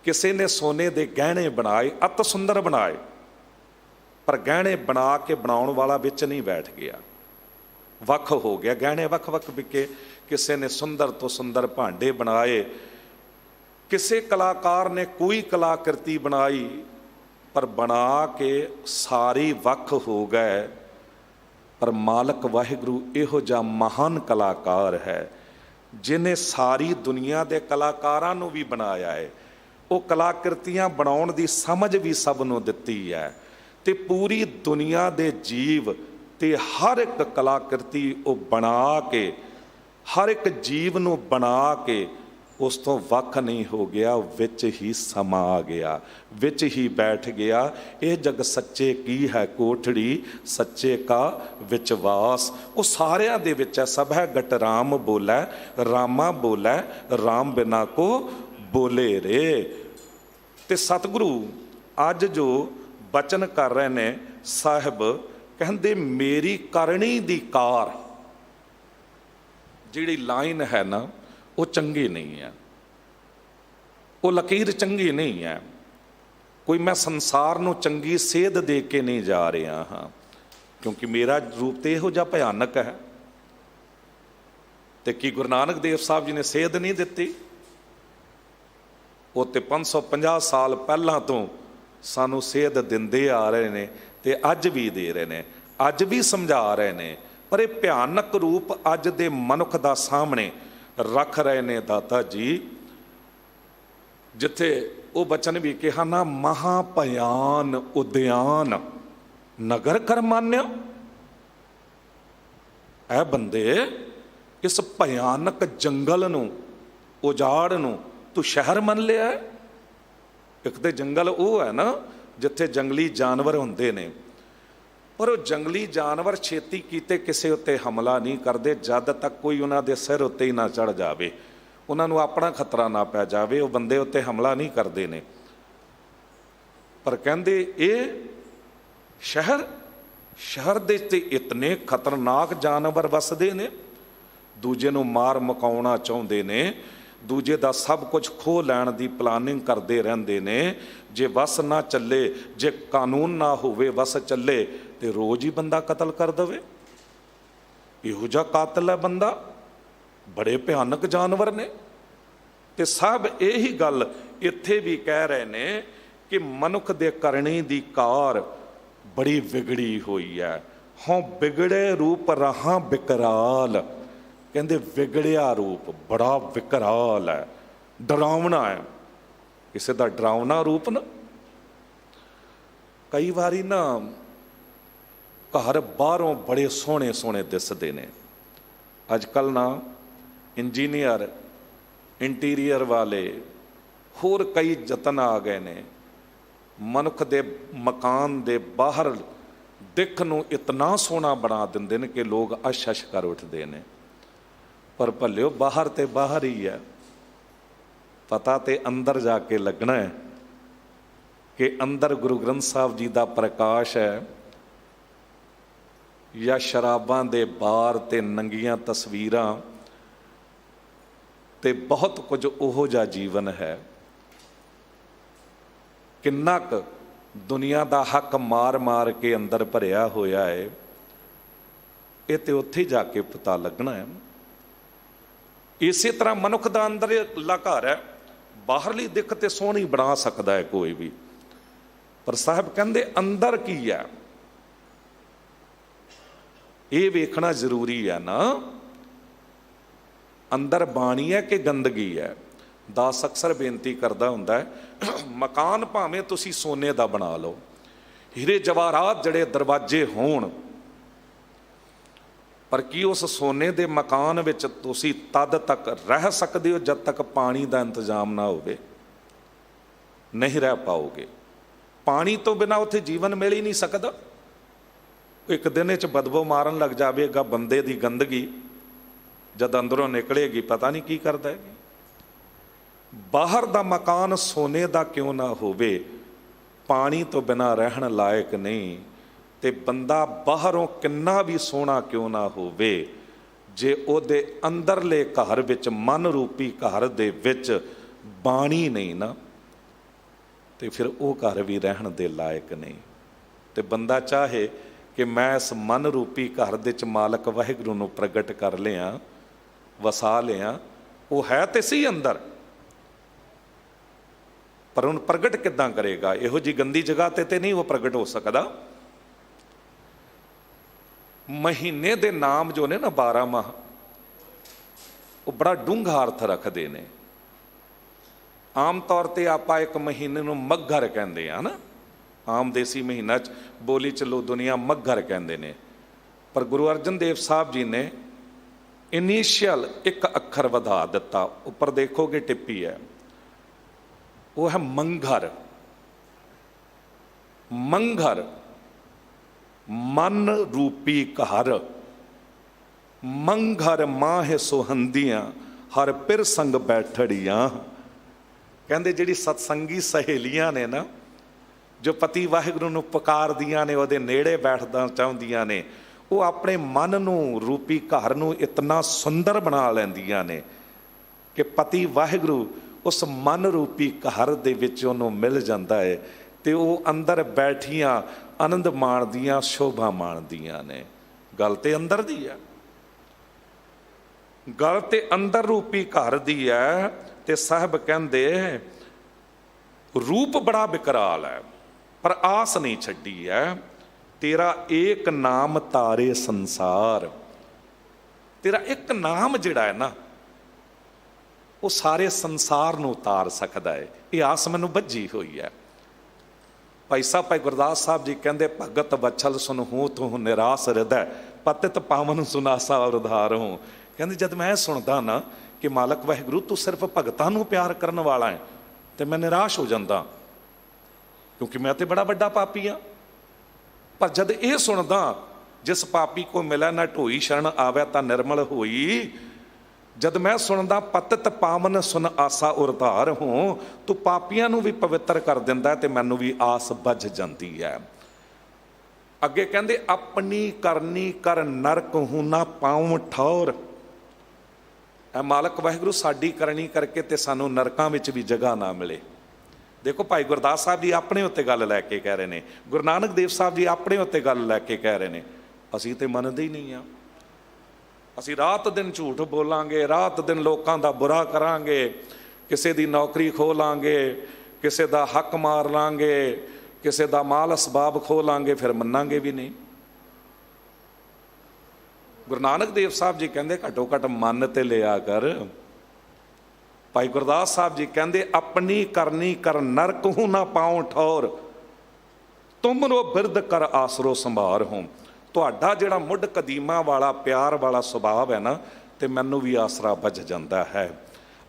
ਕਿਸੇ ਨੇ ਸੋਨੇ ਦੇ ਗਹਿਣੇ ਬਣਾਏ, ਅਤ ਸੁੰਦਰ ਬਣਾਏ, ਪਰ ਗਹਿਣੇ ਬਣਾ ਕੇ ਬਣਾਉਣ ਵਾਲਾ ਵਿੱਚ ਨਹੀਂ ਬੈਠ ਗਿਆ, ਵੱਖ ਹੋ ਗਿਆ, ਗਹਿਣੇ ਵੱਖ-ਵੱਖ ਵਿਕੇ। ਕਿਸੇ ਨੇ ਸੁੰਦਰ ਤੋਂ ਸੁੰਦਰ ਭਾਂਡੇ ਬਣਾਏ, ਕਿਸੇ ਕਲਾਕਾਰ ਨੇ ਕੋਈ ਕਲਾਕ੍ਰਿਤੀ ਬਣਾਈ, ਪਰ ਬਣਾ ਕੇ ਸਾਰੇ ਵੱਖ ਹੋ ਗਏ। ਪਰ ਮਾਲਕ ਵਾਹਿਗੁਰੂ ਇਹੋ ਜਿਹਾ ਮਹਾਨ ਕਲਾਕਾਰ ਹੈ, ਜਿਹਨੇ ਸਾਰੀ ਦੁਨੀਆ ਦੇ ਕਲਾਕਾਰਾਂ ਨੂੰ ਵੀ ਬਣਾਇਆ ਹੈ। ਉਹ ਕਲਾਕ੍ਰਿਤੀਆਂ ਬਣਾਉਣ ਦੀ ਸਮਝ ਵੀ ਸਭ ਨੂੰ ਦਿੱਤੀ ਹੈ, ਤੇ ਪੂਰੀ ਦੁਨੀਆ ਦੇ ਜੀਵ ਤੇ ਹਰ ਇੱਕ ਕਲਾਕ੍ਰਿਤੀ ਉਹ ਬਣਾ ਕੇ, ਹਰ ਇੱਕ ਜੀਵ ਨੂੰ ਬਣਾ ਕੇ ਉਸ ਤੋਂ ਵੱਖ ਨਹੀਂ ਹੋ ਗਿਆ, ਵਿੱਚ ਹੀ ਸਮਾ ਗਿਆ, ਵਿੱਚ ਹੀ ਬੈਠ ਗਿਆ। ਇਹ ਜਗ ਸੱਚੇ ਕੀ ਹੈ ਕੋਠੜੀ, ਸੱਚੇ ਕਾ ਵਿਚਵਾਸ। ਉਹ ਸਾਰਿਆਂ ਦੇ ਵਿੱਚ ਹੈ। ਸਭ ਹੈ ਗਟ ਰਾਮ ਬੋਲੇ, ਰਾਮਾ ਬੋਲੇ, ਰਾਮ ਬਿਨਾ ਕੋ ਬੋਲੇ ਰੇ। ਤੇ ਸਤਿਗੁਰੂ ਅੱਜ ਜੋ ਬਚਨ ਕਰ ਰਹੇ ਨੇ ਸਾਹਿਬ, ਕਹਿੰਦੇ ਮੇਰੀ ਕਰਨੀ ਦੀ ਕਾਰ, ਜਿਹੜੀ ਲਾਈਨ ਹੈ ਨਾ, ਉਹ ਚੰਗੀ ਨਹੀਂ ਹੈ, ਉਹ ਲਕੀਰ ਚੰਗੀ ਨਹੀਂ ਹੈ। ਕੋਈ ਮੈਂ ਸੰਸਾਰ ਨੂੰ ਚੰਗੀ ਸੇਧ ਦੇ ਕੇ ਨਹੀਂ ਜਾ ਰਿਹਾ ਹਾਂ, ਕਿਉਂਕਿ ਮੇਰਾ ਰੂਪ ਤੇ ਇਹੋ ਜਿਹਾ ਭਿਆਨਕ ਹੈ। ਤੇ ਕੀ ਗੁਰੂ ਨਾਨਕ ਦੇਵ ਸਾਹਿਬ ਜੀ ਨੇ ਸੇਧ ਨਹੀਂ ਦਿੱਤੀ? ਉਹ ਤੇ 550 ਸਾਲ ਪਹਿਲਾਂ ਤੋਂ ਸਾਨੂੰ ਸੇਧ ਦਿੰਦੇ ਆ ਰਹੇ ਨੇ, ਤੇ ਅੱਜ ਵੀ ਦੇ ਰਹੇ ਨੇ, ਅੱਜ ਵੀ ਸਮਝਾ ਰਹੇ ਨੇ। ਪਰ ਇਹ ਭਿਆਨਕ ਰੂਪ ਅੱਜ ਦੇ ਮਨੁੱਖ ਦਾ ਸਾਹਮਣੇ ਰੱਖ ਰਹੇ ਨੇ ਦਾਤਾ ਜੀ, ਜਿੱਥੇ ਉਹ ਬਚਨ ਵੀ ਕਿਹਾ ਨਾ, ਮਹਾ ਭਿਆਨ ਉਦਿਆਨ ਨਗਰ ਕਰ ਮਾਨਿਆ। ਐ ਬੰਦੇ, ਇਸ ਭਿਆਨਕ ਜੰਗਲ ਨੂੰ, ਉਜਾੜ ਨੂੰ ਤੂੰ ਸ਼ਹਿਰ ਮੰਨ ਲਿਆ। ਇੱਕ ਤੇ ਜੰਗਲ ਉਹ ਹੈ ਨਾ ਜਿੱਥੇ ਜੰਗਲੀ ਜਾਨਵਰ ਹੁੰਦੇ ਨੇ, ਪਰ ਉਹ ਜੰਗਲੀ ਜਾਨਵਰ ਛੇਤੀ ਕੀਤੇ ਕਿਸੇ ਉੱਤੇ ਹਮਲਾ ਨਹੀਂ ਕਰਦੇ, ਜਦ ਤੱਕ ਕੋਈ ਉਹਨਾਂ ਦੇ ਸਿਰ ਉੱਤੇ ਹੀ ਨਾ ਚੜ ਜਾਵੇ, ਉਹਨਾਂ ਨੂੰ ਆਪਣਾ ਖਤਰਾ ਨਾ ਪੈ ਜਾਵੇ, ਉਹ ਬੰਦੇ ਉੱਤੇ ਹਮਲਾ ਨਹੀਂ ਕਰਦੇ ਨੇ। ਪਰ ਕਹਿੰਦੇ ਇਹ ਸ਼ਹਿਰ ਦੇ ਤੇ ਇਤਨੇ ਖਤਰਨਾਕ ਜਾਨਵਰ ਵਸਦੇ ਨੇ, ਦੂਜੇ ਨੂੰ ਮਾਰ ਮੁਕਾਉਣਾ ਚਾਹੁੰਦੇ ਨੇ, ਦੂਜੇ ਦਾ ਸਭ ਕੁਝ ਖੋਹ ਲੈਣ ਦੀ ਪਲਾਨਿੰਗ ਕਰਦੇ ਰਹਿੰਦੇ ਨੇ। ਜੇ ਵਸ ਨਾ ਚੱਲੇ, ਜੇ ਕਾਨੂੰਨ ਨਾ ਹੋਵੇ ਵਸ ਚੱਲੇ, ਤੇ ਰੋਜ਼ ਹੀ ਬੰਦਾ ਕਤਲ ਕਰ ਦੇਵੇ। ਇਹੋ ਜਿਹਾ ਕਾਤਲ ਹੈ ਬੰਦਾ, ਬੜੇ ਭਿਆਨਕ ਜਾਨਵਰ ਨੇ। ਤੇ ਸਭ ਇਹੀ ਗੱਲ ਇੱਥੇ ਵੀ ਕਹਿ ਰਹੇ ਨੇ ਕਿ ਮਨੁੱਖ ਦੇ ਕਰਨੀ ਦੀ ਕਾਰ ਬੜੀ ਵਿਗੜੀ ਹੋਈ ਹੈ। ਹੋਂ ਵਿਗੜੇ ਰੂਪ ਰਹਾ ਵਿਕਰਾਲ, ਕਹਿੰਦੇ ਵਿਗੜਿਆ ਰੂਪ ਬੜਾ ਵਿਕਰਾਲ ਹੈ, ਡਰਾਵਣਾ ਹੈ। ਕਿਸੇ ਦਾ ਡਰਾਵਣਾ ਰੂਪ ਨਾ, ਕਈ ਵਾਰੀ ਨਾ ਘਰ ਬਾਹਰੋਂ ਬੜੇ ਸੋਹਣੇ ਸੋਹਣੇ ਦਿਸਦੇ ਨੇ। ਅੱਜ ਕੱਲ੍ਹ ਨਾ ਇੰਜੀਨੀਅਰ, ਇੰਟੀਰੀਅਰ ਵਾਲੇ, ਹੋਰ ਕਈ ਯਤਨ ਆ ਗਏ ਨੇ। ਮਨੁੱਖ ਦੇ ਮਕਾਨ ਦੇ ਬਾਹਰ ਦਿੱਖ ਨੂੰ ਇਤਨਾ ਸੋਹਣਾ ਬਣਾ ਦਿੰਦੇ ਨੇ ਕਿ ਲੋਕ ਅਸ਼ ਕਰ ਉੱਠਦੇ ਨੇ। ਪਰ ਭਲਿਓ ਬਾਹਰ ਤੇ ਬਾਹਰ ਹੀ ਹੈ, ਪਤਾ ਤੇ ਅੰਦਰ ਜਾ ਕੇ ਲੱਗਣਾ ਹੈ ਕਿ ਅੰਦਰ ਗੁਰੂ ਗ੍ਰੰਥ ਸਾਹਿਬ ਜੀ ਦਾ ਪ੍ਰਕਾਸ਼ ਹੈ ਜਾਂ ਸ਼ਰਾਬਾਂ ਦੇ ਬਾਰ ਤੇ ਨੰਗੀਆਂ ਤਸਵੀਰਾਂ ਤੇ ਬਹੁਤ ਕੁਝ ਉਹੋ ਜਿਹਾ ਜੀਵਨ ਹੈ। ਕਿੰਨਾ ਕੁ ਦੁਨੀਆ ਦਾ ਹੱਕ ਮਾਰ ਮਾਰ ਕੇ ਅੰਦਰ ਭਰਿਆ ਹੋਇਆ ਹੈ, ਇਹ ਤੇ ਉੱਥੇ ਜਾ ਕੇ ਪਤਾ ਲੱਗਣਾ ਹੈ। ਇਸੇ ਤਰ੍ਹਾਂ ਮਨੁੱਖ ਦਾ ਅੰਦਰਲਾ ਘਰ ਹੈ, ਬਾਹਰਲੀ ਦਿੱਖ ਤੇ ਸੋਹਣੀ ਬਣਾ ਸਕਦਾ ਹੈ ਕੋਈ ਵੀ, ਪਰ ਸਾਹਿਬ ਕਹਿੰਦੇ ਅੰਦਰ ਕੀ ਹੈ ਇਹ ਵੇਖਣਾ ਜ਼ਰੂਰੀ ਹੈ ਨਾ। ਅੰਦਰ ਬਾਣੀ ਹੈ ਕਿ ਗੰਦਗੀ ਹੈ। ਦਾਸ ਅਕਸਰ ਬੇਨਤੀ ਕਰਦਾ ਹੁੰਦਾ ਹੈ, ਮਕਾਨ ਭਾਵੇਂ ਤੁਸੀਂ ਸੋਨੇ ਦਾ ਬਣਾ ਲਓ, ਹੀਰੇ ਜਵਾਹਰਾਤ ਜਿਹੜੇ ਦਰਵਾਜ਼ੇ ਹੋਣ, ਪਰ ਕੀ ਉਸ ਸੋਨੇ ਦੇ ਮਕਾਨ ਵਿੱਚ ਤੁਸੀਂ ਤਦ ਤੱਕ ਰਹਿ ਸਕਦੇ ਹੋ ਜਦ ਤੱਕ ਪਾਣੀ ਦਾ ਇੰਤਜ਼ਾਮ ਨਾ ਹੋਵੇ? ਨਹੀਂ ਰਹਿ ਪਾਓਗੇ। ਪਾਣੀ ਤੋਂ ਬਿਨਾਂ ਉੱਥੇ ਜੀਵਨ ਮਿਲ ਹੀ ਨਹੀਂ ਸਕਦਾ। ਇੱਕ ਦਿਨ 'ਚ ਬਦਬੂ ਮਾਰਨ ਲੱਗ ਜਾਵੇਗਾ ਬੰਦੇ ਦੀ ਗੰਦਗੀ, ਜਦ ਅੰਦਰੋਂ ਨਿਕਲੇਗੀ ਪਤਾ ਨਹੀਂ ਕੀ ਕਰਦਾ ਹੈ। ਬਾਹਰ ਦਾ ਮਕਾਨ ਸੋਨੇ ਦਾ ਕਿਉਂ ਨਾ ਹੋਵੇ, ਪਾਣੀ ਤੋਂ ਬਿਨਾਂ ਰਹਿਣ ਲਾਇਕ ਨਹੀਂ। ਤੇ ਬੰਦਾ ਬਾਹਰੋਂ ਕਿੰਨਾ ਵੀ ਸੋਹਣਾ ਕਿਉਂ ਨਾ ਹੋਵੇ, ਜੇ ਉਹਦੇ ਅੰਦਰਲੇ ਘਰ ਵਿੱਚ, ਮਨ ਰੂਪੀ ਘਰ ਦੇ ਵਿੱਚ ਬਾਣੀ ਨਹੀਂ ਨਾ, ਤੇ ਫਿਰ ਉਹ ਘਰ ਵੀ ਰਹਿਣ ਦੇ ਲਾਇਕ ਨਹੀਂ। ਤੇ ਬੰਦਾ ਚਾਹੇ ਕਿ ਮੈਂ ਇਸ ਮਨ ਰੂਪੀ ਘਰ ਦੇ ਵਿੱਚ ਮਾਲਕ ਵਾਹਿਗੁਰੂ ਨੂੰ ਪ੍ਰਗਟ ਕਰ ਲਿਆ, ਵਸਾ ਲਿਆ, ਉਹ ਹੈ ਤੇ ਸਹੀ ਅੰਦਰ, ਪਰ ਉਹਨੂੰ ਪ੍ਰਗਟ ਕਿੱਦਾਂ ਕਰੇਗਾ? ਇਹੋ ਜਿਹੀ ਗੰਦੀ ਜਗ੍ਹਾ ਤੇ ਨਹੀਂ ਉਹ ਪ੍ਰਗਟ ਹੋ ਸਕਦਾ। ਮਹੀਨੇ ਦੇ ਨਾਮ ਜੋ ਨੇ ਨਾ 12 ਮਾਹ, ਉਹ ਬੜਾ ਡੂੰਘਾ ਅਰਥ ਰੱਖਦੇ ਨੇ। ਆਮ ਤੌਰ ਤੇ ਆਪਾਂ ਇੱਕ ਮਹੀਨੇ ਨੂੰ ਮੱਘਰ ਕਹਿੰਦੇ ਆ ਨਾ, ਆਮ ਦੇਸੀ ਮਹੀਨਾ 'ਚ ਬੋਲੀ ਚੱਲੋ ਦੁਨੀਆ ਮੱਘਰ ਕਹਿੰਦੇ ਨੇ, ਪਰ ਗੁਰੂ ਅਰਜਨ ਦੇਵ ਸਾਹਿਬ ਜੀ ਨੇ ਇਨੀਸ਼ੀਅਲ ਇੱਕ ਅੱਖਰ ਵਧਾ ਦਿੱਤਾ, ਉੱਪਰ ਦੇਖੋਗੇ ਟਿੱਪੀ ਹੈ, ਉਹ ਹੈ ਮੰਘਰ। ਮੰਘਰ ਮਨ ਰੂਪੀ ਘਰ, ਮੰਘਰ ਮਾਹ ਸੁਹੰਦੀਆਂ ਹਰ ਪਿਰ ਸੰਗ ਬੈਠੜੀਆਂ। ਕਹਿੰਦੇ ਜਿਹੜੀ ਸਤਸੰਗੀ ਸਹੇਲੀਆਂ ਨੇ ਨਾ, ਜੋ ਪਤੀ ਵਾਹਿਗੁਰੂ ਨੂੰ ਪੁਕਾਰਦੀਆਂ ਨੇ, ਉਹਦੇ ਨੇੜੇ ਬੈਠਦਾ ਚਾਹੁੰਦੀਆਂ ਨੇ, ਉਹ ਆਪਣੇ ਮਨ ਨੂੰ ਰੂਪੀ ਘਰ ਨੂੰ ਇਤਨਾ ਸੁੰਦਰ ਬਣਾ ਲੈਂਦੀਆਂ ਨੇ ਕਿ ਪਤੀ ਵਾਹਿਗੁਰੂ ਉਸ ਮਨ ਰੂਪੀ ਘਰ ਦੇ ਵਿੱਚ ਉਹਨੂੰ ਮਿਲ ਜਾਂਦਾ ਹੈ ਤੇ ਉਹ ਅੰਦਰ ਬੈਠੀਆਂ ਆਨੰਦ ਮਾਣਦੀਆਂ, ਸ਼ੋਭਾ ਮਾਣਦੀਆਂ ਨੇ। ਗੱਲ ਤੇ ਅੰਦਰ ਦੀ ਹੈ, ਗੱਲ ਤੇ ਅੰਦਰ ਰੂਪੀ ਘਰ ਦੀ ਹੈ। ਤੇ ਸਾਹਿਬ ਕਹਿੰਦੇ ਰੂਪ ਬੜਾ ਵਿਕਰਾਲ ਹੈ ਪਰ ਆਸ ਨਹੀਂ ਛੱਡੀ ਹੈ। ਤੇਰਾ ਏਕ ਨਾਮ ਤਾਰੇ ਸੰਸਾਰ, ਤੇਰਾ ਇੱਕ ਨਾਮ ਜਿਹੜਾ ਹੈ ਨਾ, ਉਹ ਸਾਰੇ ਸੰਸਾਰ ਨੂੰ ਉਤਾਰ ਸਕਦਾ ਹੈ। ਇਹ ਆਸ ਮੈਨੂੰ ਬੱਝੀ ਹੋਈ ਹੈ। ਭਾਈ ਸਾਹਿਬ, ਭਾਈ ਗੁਰਦਾਸ ਸਾਹਿਬ ਜੀ ਕਹਿੰਦੇ, ਭਗਤ ਵਛਲ ਸੁਨਹੂ ਤੂੰ ਨਿਰਾਸ ਹਿਰਦੈ, ਪਤਿਤ ਪਾਵਨ ਸੁਨਾਸਾ ਉਧਾਰ ਹੂੰ। ਕਹਿੰਦੇ ਜਦ ਮੈਂ ਸੁਣਦਾ ਨਾ ਕਿ ਮਾਲਕ ਵਾਹਿਗੁਰੂ ਤੂੰ ਸਿਰਫ ਭਗਤਾਂ ਨੂੰ ਪਿਆਰ ਕਰਨ ਵਾਲਾ ਹੈ, ਤੇ ਮੈਂ ਨਿਰਾਸ਼ ਹੋ ਜਾਂਦਾ, ਕਿਉਂਕਿ ਮੈਂ ਤੇ ਬੜਾ ਵੱਡਾ ਪਾਪੀ ਹਾਂ। ਪਰ ਜਦ ਇਹ ਸੁਣਦਾ, ਜਿਸ ਪਾਪੀ ਕੋ ਮਿਲੈ ਨਾ ਢੋਈ ਸ਼ਰਨ ਆਵੈ ਤਾਂ ਨਿਰਮਲ ਹੋਈ, ਜਦ ਮੈਂ ਸੁਣਦਾ ਪਤਿਤ ਪਾਵਨ ਸੁਨ ਆਸਾ ਉਰਧਾਰ ਹੂੰ, ਤੂੰ ਪਾਪੀਆਂ ਨੂੰ ਵੀ ਪਵਿੱਤਰ ਕਰ ਦਿੰਦਾ ਤੇ ਮੈਨੂੰ ਵੀ ਆਸ ਬੱਝ ਜਾਂਦੀ ਹੈ। ਅੱਗੇ ਕਹਿੰਦੇ ਆਪਣੀ ਕਰਨੀ ਕਰ ਨਰਕ ਹੂੰ ਨਾ ਪਾਉ ਠੌਰ। ਐ ਮਾਲਕ ਵਾਹਿਗੁਰੂ ਸਾਡੀ ਕਰਨੀ ਕਰਕੇ ਤੇ ਸਾਨੂੰ ਨਰਕਾਂ ਵਿੱਚ ਵੀ ਜਗ੍ਹਾ ਨਾ ਮਿਲੇ। ਦੇਖੋ ਭਾਈ ਗੁਰਦਾਸ ਸਾਹਿਬ ਜੀ ਆਪਣੇ ਉੱਤੇ ਗੱਲ ਲੈ ਕੇ ਕਹਿ ਰਹੇ ਨੇ, ਗੁਰੂ ਨਾਨਕ ਦੇਵ ਸਾਹਿਬ ਜੀ ਆਪਣੇ ਉੱਤੇ ਗੱਲ ਲੈ ਕੇ ਕਹਿ ਰਹੇ ਨੇ। ਅਸੀਂ ਤੇ ਮੰਨਦੇ ਹੀ ਨਹੀਂ ਆ। ਅਸੀਂ ਰਾਤ ਦਿਨ ਝੂਠ ਬੋਲਾਂਗੇ, ਰਾਤ ਦਿਨ ਲੋਕਾਂ ਦਾ ਬੁਰਾ ਕਰਾਂਗੇ, ਕਿਸੇ ਦੀ ਨੌਕਰੀ ਖੋਹ ਲਾਂਗੇ, ਕਿਸੇ ਦਾ ਹੱਕ ਮਾਰ ਲਾਂਗੇ, ਕਿਸੇ ਦਾ ਮਾਲ ਅਸਬਾਬ ਖੋਹ ਲਾਂਗੇ, ਫਿਰ ਮੰਨਾਂਗੇ ਵੀ ਨਹੀਂ। ਗੁਰੂ ਨਾਨਕ ਦੇਵ ਸਾਹਿਬ ਜੀ ਕਹਿੰਦੇ ਘੱਟੋ ਘੱਟ ਮੰਨ ਤੇ ਲਿਆ ਕਰ। ਭਾਈ ਗੁਰਦਾਸ ਸਾਹਿਬ ਜੀ ਕਹਿੰਦੇ ਆਪਣੀ ਕਰਨੀ ਕਰ ਨਰਕ ਹੂੰ ਨਾ ਪਾਉ ਠੌਰ, ਤੁਮਰੋ ਬਿਰਦ ਕਰ ਆਸਰੋ ਸੰਭਾਰ ਹੋ। ਤੁਹਾਡਾ ਜਿਹੜਾ ਮੁੱਢ ਕਦੀਮਾ ਵਾਲਾ ਪਿਆਰ ਵਾਲਾ ਸੁਭਾਅ ਹੈ ਨਾ, ਤੇ ਮੈਨੂੰ ਵੀ ਆਸਰਾ ਵੱਜ ਜਾਂਦਾ ਹੈ।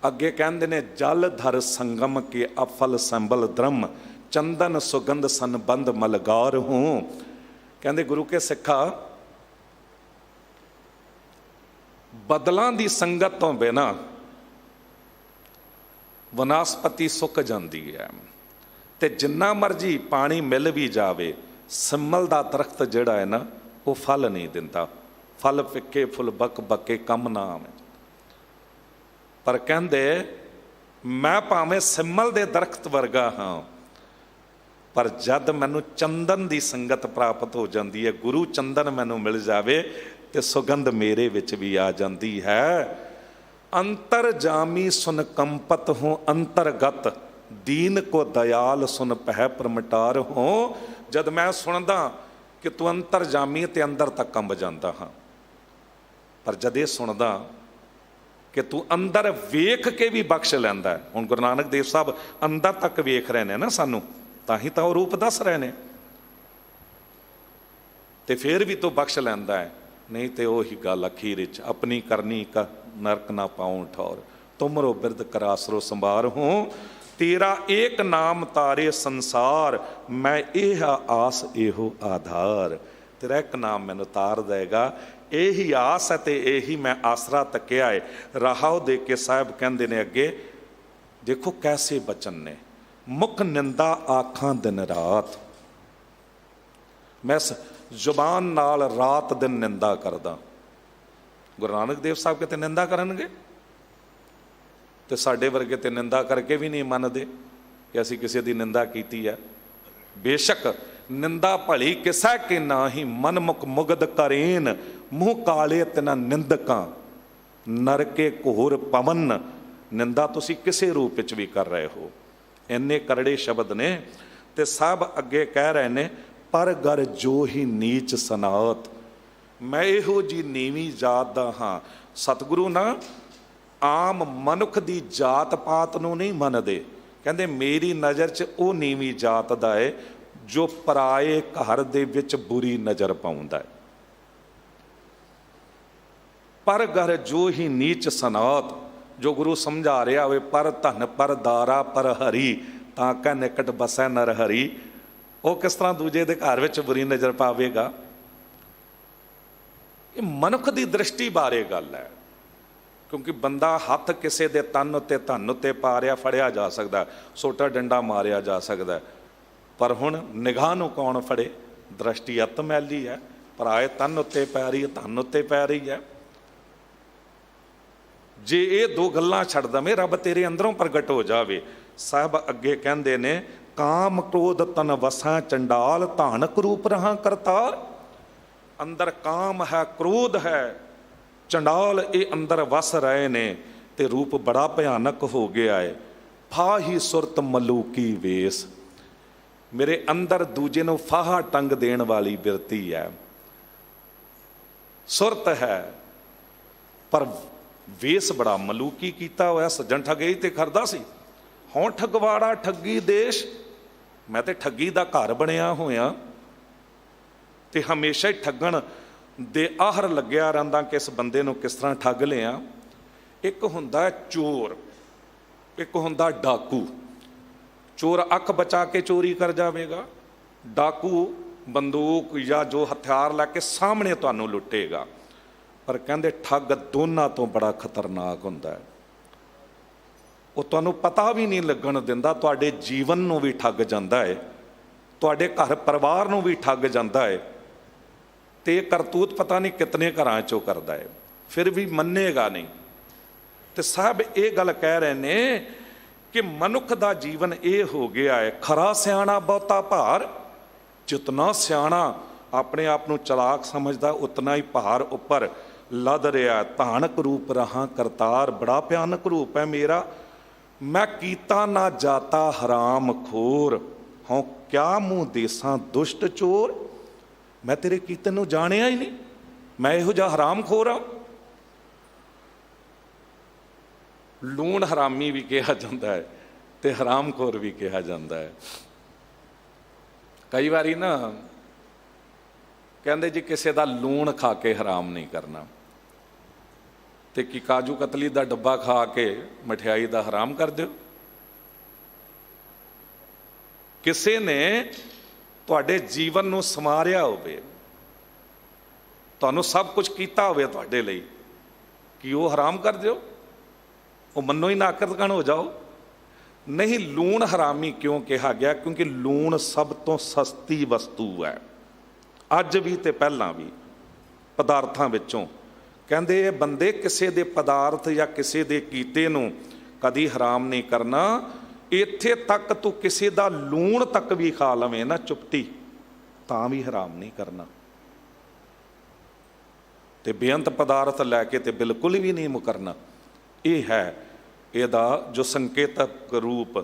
ਅੱਗੇ ਕਹਿੰਦੇ ਨੇ ਜਲ ਧਰ ਸੰਗਮ ਕੇ ਅਫਲ ਸੰਬਲ ਦ੍ਰਮ, ਚੰਦਨ ਸੁਗੰਧ ਸੰਬੰਧ ਮਲਗਾਰ ਹੂੰ। ਕਹਿੰਦੇ ਗੁਰੂ ਕੇ ਸਿੱਖਾ, ਬਦਲਾਂ ਦੀ ਸੰਗਤ ਤੋਂ ਬਿਨਾਂ ਵਨਸਪਤੀ ਸੁੱਕ ਜਾਂਦੀ ਹੈ, ਤੇ ਜਿੰਨਾ ਮਰਜੀ ਪਾਣੀ ਮਿਲ ਵੀ ਜਾਵੇ, ਸਿੰਮਲ ਦਾ ਦਰਖਤ ਜਿਹੜਾ ਹੈ ਨਾ, ਉਹ ਫਲ ਨਹੀਂ ਦਿੰਦਾ। ਫਲ ਫਿੱਕੇ ਫੁੱਲ ਬੱਕ ਬੱਕੇ ਕੰਮ ਨਾ ਆਵੇ। ਪਰ ਕਹਿੰਦੇ ਮੈਂ ਭਾਵੇਂ ਸਿੰਮਲ ਦੇ ਦਰਖਤ ਵਰਗਾ ਹਾਂ, ਪਰ ਜਦ ਮੈਨੂੰ ਚੰਦਨ ਦੀ ਸੰਗਤ ਪ੍ਰਾਪਤ ਹੋ ਜਾਂਦੀ ਹੈ, ਗੁਰੂ ਚੰਦਨ ਮੈਨੂੰ ਮਿਲ ਜਾਵੇ, ਤੇ ਸੁਗੰਧ ਮੇਰੇ ਵਿੱਚ ਵੀ ਆ ਜਾਂਦੀ ਹੈ। ਅੰਤਰ ਜਾਮੀ ਸੁਨ ਕੰਪਤ ਹੋ ਅੰਤਰਗਤ, ਦੀਨ ਕੋ ਦਇਆਲ ਸੁਨ ਪਹਿ ਪਰਮਟਾਰ ਹੋ। ਜਦ ਮੈਂ ਸੁਣਦਾ ਕਿ ਤੂੰ ਅੰਤਰ ਜਾਮੀ, ਤੇ ਅੰਦਰ ਤੱਕ ਕੰਬ ਜਾਂਦਾ ਹਾਂ। ਪਰ ਜਦ ਇਹ ਸੁਣਦਾ ਕਿ ਤੂੰ ਅੰਦਰ ਵੇਖ ਕੇ ਵੀ ਬਖਸ਼ ਲੈਂਦਾ। ਹੁਣ ਗੁਰੂ ਨਾਨਕ ਦੇਵ ਸਾਹਿਬ ਅੰਦਰ ਤੱਕ ਵੇਖ ਰਹੇ ਨੇ ਨਾ ਸਾਨੂੰ, ਤਾਂ ਹੀ ਤਾਂ ਉਹ ਰੂਪ ਦੱਸ ਰਹੇ ਨੇ। ਤੇ ਫਿਰ ਵੀ ਤੂੰ ਬਖਸ਼ ਲੈਂਦਾ ਹੈ, ਨਹੀਂ ਤੇ ਉਹੀ ਗੱਲ ਅਖੀਰ ਵਿੱਚ ਆਪਣੀ ਕਰਨੀ ਕਾ ਨਰਕ ਨਾ ਪਾਉ ਠੌਰ, ਤੁਮਰੋ ਬਿਰਦ ਕਰ ਆਸਰੋ ਸੰਭਾਰ ਹੂੰ। ਤੇਰਾ ਏਕ ਨਾਮ ਤਾਰੇ ਸੰਸਾਰ, ਮੈਂ ਇਹ ਆਸ ਇਹੋ ਆਧਾਰ। ਤੇਰਾ ਇੱਕ ਨਾਮ ਮੈਨੂੰ ਤਾਰ ਦੇਗਾ, ਇਹੀ ਆਸ ਹੈ ਤੇ ਇਹੀ ਮੈਂ ਆਸਰਾ ਤੱਕਿਆ ਹੈ। ਰਾਹੋ ਦੇ ਕੇ ਸਾਹਿਬ ਕਹਿੰਦੇ ਨੇ ਅੱਗੇ, ਦੇਖੋ ਕੈਸੇ ਬਚਨ ਨੇ, ਮੁਖ ਨਿੰਦਾ ਆਖਾਂ ਦਿਨ ਰਾਤ, ਮੈਂ ਜ਼ੁਬਾਨ ਨਾਲ ਰਾਤ ਦਿਨ ਨਿੰਦਾ ਕਰਦਾ। ਗੁਰੂ ਨਾਨਕ ਦੇਵ ਸਾਹਿਬ ਕਿਤੇ ਨਿੰਦਾ ਕਰਨਗੇ? ਤੇ ਸਾਡੇ ਵਰਗੇ ਤੇ ਨਿੰਦਾ ਕਰਕੇ ਵੀ ਨਹੀਂ ਮੰਨਦੇ ਕਿ ਅਸੀਂ ਕਿਸੇ ਦੀ ਨਿੰਦਾ ਕੀਤੀ ਹੈ। ਬੇਸ਼ੱਕ ਨਿੰਦਾ ਭਲੀ ਕਿਸੈ ਕੇ ਨਾਹੀ, ਮਨ ਮੁਖ ਮੁਗਦ ਕਰੇਨ, ਮੂੰਹ ਕਾਲੇ ਤਿਨਾ ਨਿੰਦਕਾਂ, ਨਰਕੇ ਘੋਰ ਪਵਨ। ਨਿੰਦਾ ਤੁਸੀਂ ਕਿਸੇ ਰੂਪ ਵਿੱਚ ਵੀ ਕਰ ਰਹੇ ਹੋ। ਇੰਨੇ ਕਰੜੇ ਸ਼ਬਦ ਨੇ। ਤੇ ਸਭ ਅੱਗੇ ਕਹਿ ਰਹੇ ਨੇ, ਪਰ ਗਰ ਜੋ ਹੀ ਨੀਚ ਸਨਾਤ, ਮੈਂ ਇਹੋ ਜੀ ਨੀਵੀਂ ਜਾਤ ਦਾ ਹਾਂ। ਸਤਿਗੁਰੂ ਨਾ ਆਮ ਮਨੁੱਖ ਦੀ ਜਾਤ ਪਾਤ ਨੂੰ ਨਹੀਂ ਮੰਨਦੇ। ਕਹਿੰਦੇ ਮੇਰੀ ਨਜ਼ਰ 'ਚ ਉਹ ਨੀਵੀਂ ਜਾਤ ਦਾ ਹੈ ਜੋ ਪਰਾਏ ਘਰ ਦੇ ਵਿੱਚ ਬੁਰੀ ਨਜ਼ਰ ਪਾਉਂਦਾ ਹੈ। ਪਰ ਗਰ ਜੋ ਹੀ ਨੀਚ ਸਨਾਤ, ਜੋ ਗੁਰੂ ਸਮਝਾ ਰਿਹਾ ਹੋਵੇ, ਪਰ ਧਨ ਪਰ ਦਾਰਾ ਪਰ ਹਰੀ, ਤਾਂ ਕਹ ਨਿਕਟ ਬਸੈ ਨਰ ਹਰੀ। ਉਹ ਕਿਸ ਤਰ੍ਹਾਂ ਦੂਜੇ ਦੇ ਘਰ ਵਿੱਚ ਬੁਰੀ ਨਜ਼ਰ ਪਾਵੇਗਾ? ਇਹ ਮਨੁੱਖ ਦੀ ਦ੍ਰਿਸ਼ਟੀ ਬਾਰੇ ਗੱਲ ਹੈ। ਕਿਉਂਕਿ ਬੰਦਾ ਹੱਥ ਕਿਸੇ ਦੇ ਤਨ ਉੱਤੇ ਧਨ ਉੱਤੇ ਪਾ ਰਿਹਾ, ਫੜਿਆ ਜਾ ਸਕਦਾ, ਸੋਟਾ ਡੰਡਾ ਮਾਰਿਆ ਜਾ ਸਕਦਾ, ਪਰ ਹੁਣ ਨਿਗਾਹ ਨੂੰ ਕੌਣ ਫੜੇ? ਦ੍ਰਿਸ਼ਟੀ ਅਤ ਮੈਲੀ ਹੈ। ਪਰਾਏ ਤਨ ਉੱਤੇ ਪੈ ਰਹੀ ਹੈ, ਧਨ ਉੱਤੇ ਪੈ ਰਹੀ ਹੈ। ਜੇ ਇਹ ਦੋ ਗੱਲਾਂ ਛੱਡ ਦਵੇਂ, ਰੱਬ ਤੇਰੇ ਅੰਦਰੋਂ ਪ੍ਰਗਟ ਹੋ ਜਾਵੇ। ਸਾਹਿਬ ਅੱਗੇ ਕਹਿੰਦੇ ਨੇ, ਕਾਮ ਕ੍ਰੋਧ ਤਨ ਵਸਾਂ ਚੰਡਾਲ, ਧਾਨਕ ਰੂਪ ਰਹਾ ਕਰਤਾਰ। ਅੰਦਰ ਕਾਮ ਹੈ, ਕ੍ਰੋਧ ਹੈ, ਚੰਡਾਲ ਇਹ ਅੰਦਰ ਵਸ ਰਹੇ ਨੇ, ਤੇ ਰੂਪ ਬੜਾ ਭਿਆਨਕ ਹੋ ਗਿਆ ਹੈ। ਫਾਹੀ ਸੁਰਤ ਮਲੂਕੀ ਵੇਸ, ਮੇਰੇ ਅੰਦਰ ਦੂਜੇ ਨੂੰ ਫਾਹਾ ਟੰਗ ਦੇਣ ਵਾਲੀ ਬਿਰਤੀ ਹੈ। ਸੁਰਤ ਹੈ ਪਰ ਵੇਸ ਬੜਾ ਮਲੂਕੀ ਕੀਤਾ ਹੋਇਆ। ਸੱਜਣ ਠੱਗੀ ਤੇ ਕਰਦਾ ਸੀ, ਹੁਣ ਠਗਵਾੜਾ ਠੱਗੀ ਦੇਸ਼। ਮੈਂ ਤੇ ਠੱਗੀ ਦਾ ਘਰ ਬਣਿਆ ਹੋਇਆ, ਤੇ ਹਮੇਸ਼ਾ ਹੀ ਠੱਗਣ ਦੇ ਆਹਰ ਲੱਗਿਆ ਰਹਿੰਦਾ ਕਿ ਇਸ ਬੰਦੇ ਨੂੰ ਕਿਸ ਤਰ੍ਹਾਂ ਠੱਗ ਲਿਆ। ਇੱਕ ਹੁੰਦਾ ਚੋਰ, ਇੱਕ ਹੁੰਦਾ ਡਾਕੂ। ਚੋਰ ਅੱਖ ਬਚਾ ਕੇ ਚੋਰੀ ਕਰ ਜਾਵੇਗਾ, ਡਾਕੂ ਬੰਦੂਕ ਜਾਂ ਜੋ ਹਥਿਆਰ ਲੈ ਕੇ ਸਾਹਮਣੇ ਤੁਹਾਨੂੰ ਲੁੱਟੇਗਾ। ਪਰ ਕਹਿੰਦੇ ਠੱਗ ਦੋਨਾਂ ਤੋਂ ਬੜਾ ਖਤਰਨਾਕ ਹੁੰਦਾ ਹੈ। ਉਹ ਤੁਹਾਨੂੰ ਪਤਾ ਵੀ ਨਹੀਂ ਲੱਗਣ ਦਿੰਦਾ, ਤੁਹਾਡੇ ਜੀਵਨ ਨੂੰ ਵੀ ਠੱਗ ਜਾਂਦਾ ਹੈ, ਤੁਹਾਡੇ ਘਰ ਪਰਿਵਾਰ ਨੂੰ ਵੀ ਠੱਗ ਜਾਂਦਾ ਹੈ। ਤੇ ਇਹ ਕਰਤੂਤ ਪਤਾ ਨਹੀਂ ਕਿਤਨੇ ਘਰਾਂ 'ਚੋਂ ਕਰਦਾ ਹੈ, ਫਿਰ ਵੀ ਮੰਨੇਗਾ ਨਹੀਂ। ਤੇ ਸਾਹਿਬ ਇਹ ਗੱਲ ਕਹਿ ਰਹੇ ਨੇ ਕਿ ਮਨੁੱਖ ਦਾ ਜੀਵਨ ਇਹ ਹੋ ਗਿਆ ਹੈ, ਖਰਾ ਸਿਆਣਾ ਬਹੁਤਾ ਭਾਰ। ਜਿਤਨਾ ਸਿਆਣਾ ਆਪਣੇ ਆਪ ਨੂੰ ਚਲਾਕ ਸਮਝਦਾ, ਉਤਨਾ ਹੀ ਭਾਰ ਉੱਪਰ ਲੱਦ ਰਿਹਾ। ਧਾਨਕ ਰੂਪ ਰਹਾ ਕਰਤਾਰ, ਬੜਾ ਭਿਆਨਕ ਰੂਪ ਹੈ ਮੇਰਾ। ਮੈਂ ਕੀਤਾ ਨਾ ਜਾਤਾ ਹਰਾਮ ਖੋਰ, ਹਉ ਕਿਆ ਮੂੰਹ ਦੇਸਾਂ ਦੁਸ਼ਟ ਚੋਰ। ਮੈਂ ਤੇਰੇ ਕੀਤੇ ਨੂੰ ਜਾਣਿਆ ਹੀ ਨਹੀਂ, ਮੈਂ ਇਹੋ ਜਿਹਾ ਹਰਾਮ ਖੋਰ ਆ। ਲੂਣ ਹਰਾਮੀ ਵੀ ਕਿਹਾ ਜਾਂਦਾ ਹੈ ਤੇ ਹਰਾਮਖੋਰ ਵੀ ਕਿਹਾ ਜਾਂਦਾ ਹੈ। ਕਈ ਵਾਰੀ ਨਾ ਕਹਿੰਦੇ ਜੀ ਕਿਸੇ ਦਾ ਲੂਣ ਖਾ ਕੇ ਹਰਾਮ ਨਹੀਂ ਕਰਨਾ, ਤੇ ਕੀ ਕਾਜੂ ਕਤਲੀ ਦਾ ਡੱਬਾ ਖਾ ਕੇ ਮਠਿਆਈ ਦਾ ਹਰਾਮ ਕਰ ਦਿਓ। ਕਿਸੇ ਨੇ ਤੁਹਾਡੇ ਜੀਵਨ ਨੂੰ ਸੰਵਾਰਿਆ ਹੋਵੇ, ਤੁਹਾਨੂੰ ਸਭ ਕੁਝ ਕੀਤਾ ਹੋਵੇ ਤੁਹਾਡੇ ਲਈ, ਕਿ ਉਹ ਹਰਾਮ ਕਰ ਦਿਓ, ਉਹ ਮੰਨੋ ਹੀ ਨਾਕਰਤਗਣ ਹੋ ਜਾਓ। ਨਹੀਂ, ਲੂਣ ਹਰਾਮੀ ਕਿਉਂ ਕਿਹਾ ਗਿਆ? ਕਿਉਂਕਿ ਲੂਣ ਸਭ ਤੋਂ ਸਸਤੀ ਵਸਤੂ ਹੈ, ਅੱਜ ਵੀ ਤੇ ਪਹਿਲਾਂ ਵੀ ਪਦਾਰਥਾਂ ਵਿੱਚੋਂ। ਕਹਿੰਦੇ ਇਹ ਬੰਦੇ ਕਿਸੇ ਦੇ ਪਦਾਰਥ ਜਾਂ ਕਿਸੇ ਦੇ ਕੀਤੇ ਨੂੰ ਕਦੀ ਹਰਾਮ ਨਹੀਂ ਕਰਨਾ। ਇੱਥੇ ਤੱਕ ਤੂੰ ਕਿਸੇ ਦਾ ਲੂਣ ਤੱਕ ਵੀ ਖਾ ਲਵੇਂ ਨਾ ਚੁੱਪਟੀ, ਤਾਂ ਵੀ ਹਰਾਮ ਨਹੀਂ ਕਰਨਾ। ਤੇ ਬੇਅੰਤ ਪਦਾਰਥ ਲੈ ਕੇ ਤੇ ਬਿਲਕੁਲ ਵੀ ਨਹੀਂ ਮੁਕਰਨਾ। ਇਹ ਹੈ ਇਹਦਾ ਜੋ ਸੰਕੇਤਕ ਰੂਪ।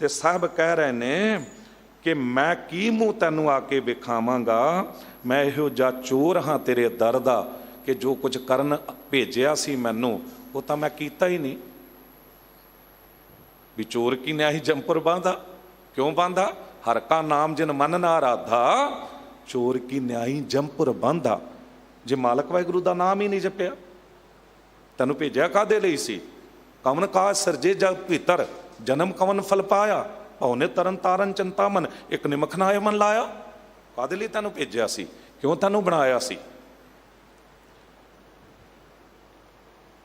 ਤੇ ਸਾਹਿਬ ਕਹਿ ਰਹੇ ਨੇ ਕਿ ਮੈਂ ਕੀ ਮੂੰਹ ਤੈਨੂੰ ਆ ਕੇ ਵਿਖਾਵਾਂਗਾ, ਮੈਂ ਇਹੋ ਜਿਹਾ ਚੋਰ ਹਾਂ ਤੇਰੇ ਦਰ ਦਾ, ਕਿ ਜੋ ਕੁਝ ਕਰਨ ਭੇਜਿਆ ਸੀ ਮੈਨੂੰ ਉਹ ਤਾਂ ਮੈਂ ਕੀਤਾ ਹੀ ਨਹੀਂ। ਵੀ ਚੋਰ ਕੀ ਨਿਆਹੀ ਜੰਪੁਰ ਬਾਂਧਾ, ਕਿਉਂ ਬਾਂਧਾ? ਹਰ ਕਾ ਨਾਮ ਜਿਨ ਮਨ ਨਾ ਰਾਧਾ, ਚੋਰ ਕੀ ਨਿਆਹੀ ਜੰਪੁਰ ਬਾਂਧਾ। ਜੇ ਮਾਲਕ ਵਾਹਿਗੁਰੂ ਦਾ ਨਾਮ ਹੀ ਨਹੀਂ ਜਪਿਆ, ਤੈਨੂੰ ਭੇਜਿਆ ਕਾਹਦੇ ਲਈ ਸੀ? ਕਵਨ ਕਾਜ ਸਰਜੇ ਜਗ ਭੀਤਰ, ਜਨਮ ਕਵਨ ਫਲ ਪਾਇਆ, ਭਉਨੇ ਤਰਨ ਤਾਰਨ ਚਿੰਤਾ ਮਨ, ਇੱਕ ਨਿਮਖ ਨਾਏ ਮਨ ਲਾਇਆ। ਕਾਹਦੇ ਲਈ ਤੈਨੂੰ ਭੇਜਿਆ ਸੀ? ਕਿਉਂ ਤੈਨੂੰ ਬਣਾਇਆ ਸੀ?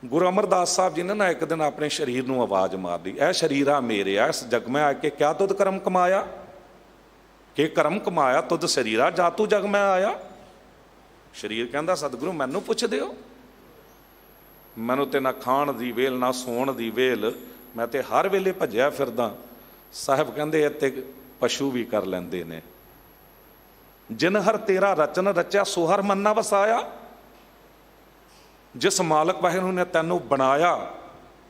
ਗੁਰੂ ਅਮਰਦਾਸ ਸਾਹਿਬ ਜੀ ਨੇ ਨਾ ਇੱਕ ਦਿਨ ਆਪਣੇ ਸਰੀਰ ਨੂੰ ਆਵਾਜ਼ ਮਾਰਦੀ, ਇਹ ਸਰੀਰਾ ਮੇਰੇ ਆ, ਇਸ ਜਗ ਮੈਂ ਆ ਕੇ ਕਿਆ ਤੁਧ ਕਰਮ ਕਮਾਇਆ? ਕਿ ਕਰਮ ਕਮਾਇਆ ਤੁਧ ਸਰੀਰਾ, ਜਾ ਤੂੰ ਜਗ ਮੈਂ ਆਇਆ। ਸਰੀਰ ਕਹਿੰਦਾ ਸਤਿਗੁਰੂ ਮੈਨੂੰ ਪੁੱਛਦੇ ਹੋ? ਮੈਨੂੰ ਤੇ ਨਾ ਖਾਣ ਦੀ ਵੇਲ ਨਾ ਸੌਣ ਦੀ ਵੇਲ, ਮੈਂ ਤੇ ਹਰ ਵੇਲੇ ਭੱਜਿਆ ਫਿਰਦਾ। ਸਾਹਿਬ ਕਹਿੰਦੇ ਇੱਥੇ ਪਸ਼ੂ ਵੀ ਕਰ ਲੈਂਦੇ ਨੇ। ਜਿਨ ਹਰ ਤੇਰਾ ਰਚਨ ਰਚਿਆ ਸੋ ਹਰ ਮਨ ਨਾ ਵਸਾਇਆ। ਜਿਸ ਮਾਲਕ ਵਾਹਿਗੁਰੂ ਨੇ ਤੈਨੂੰ ਬਣਾਇਆ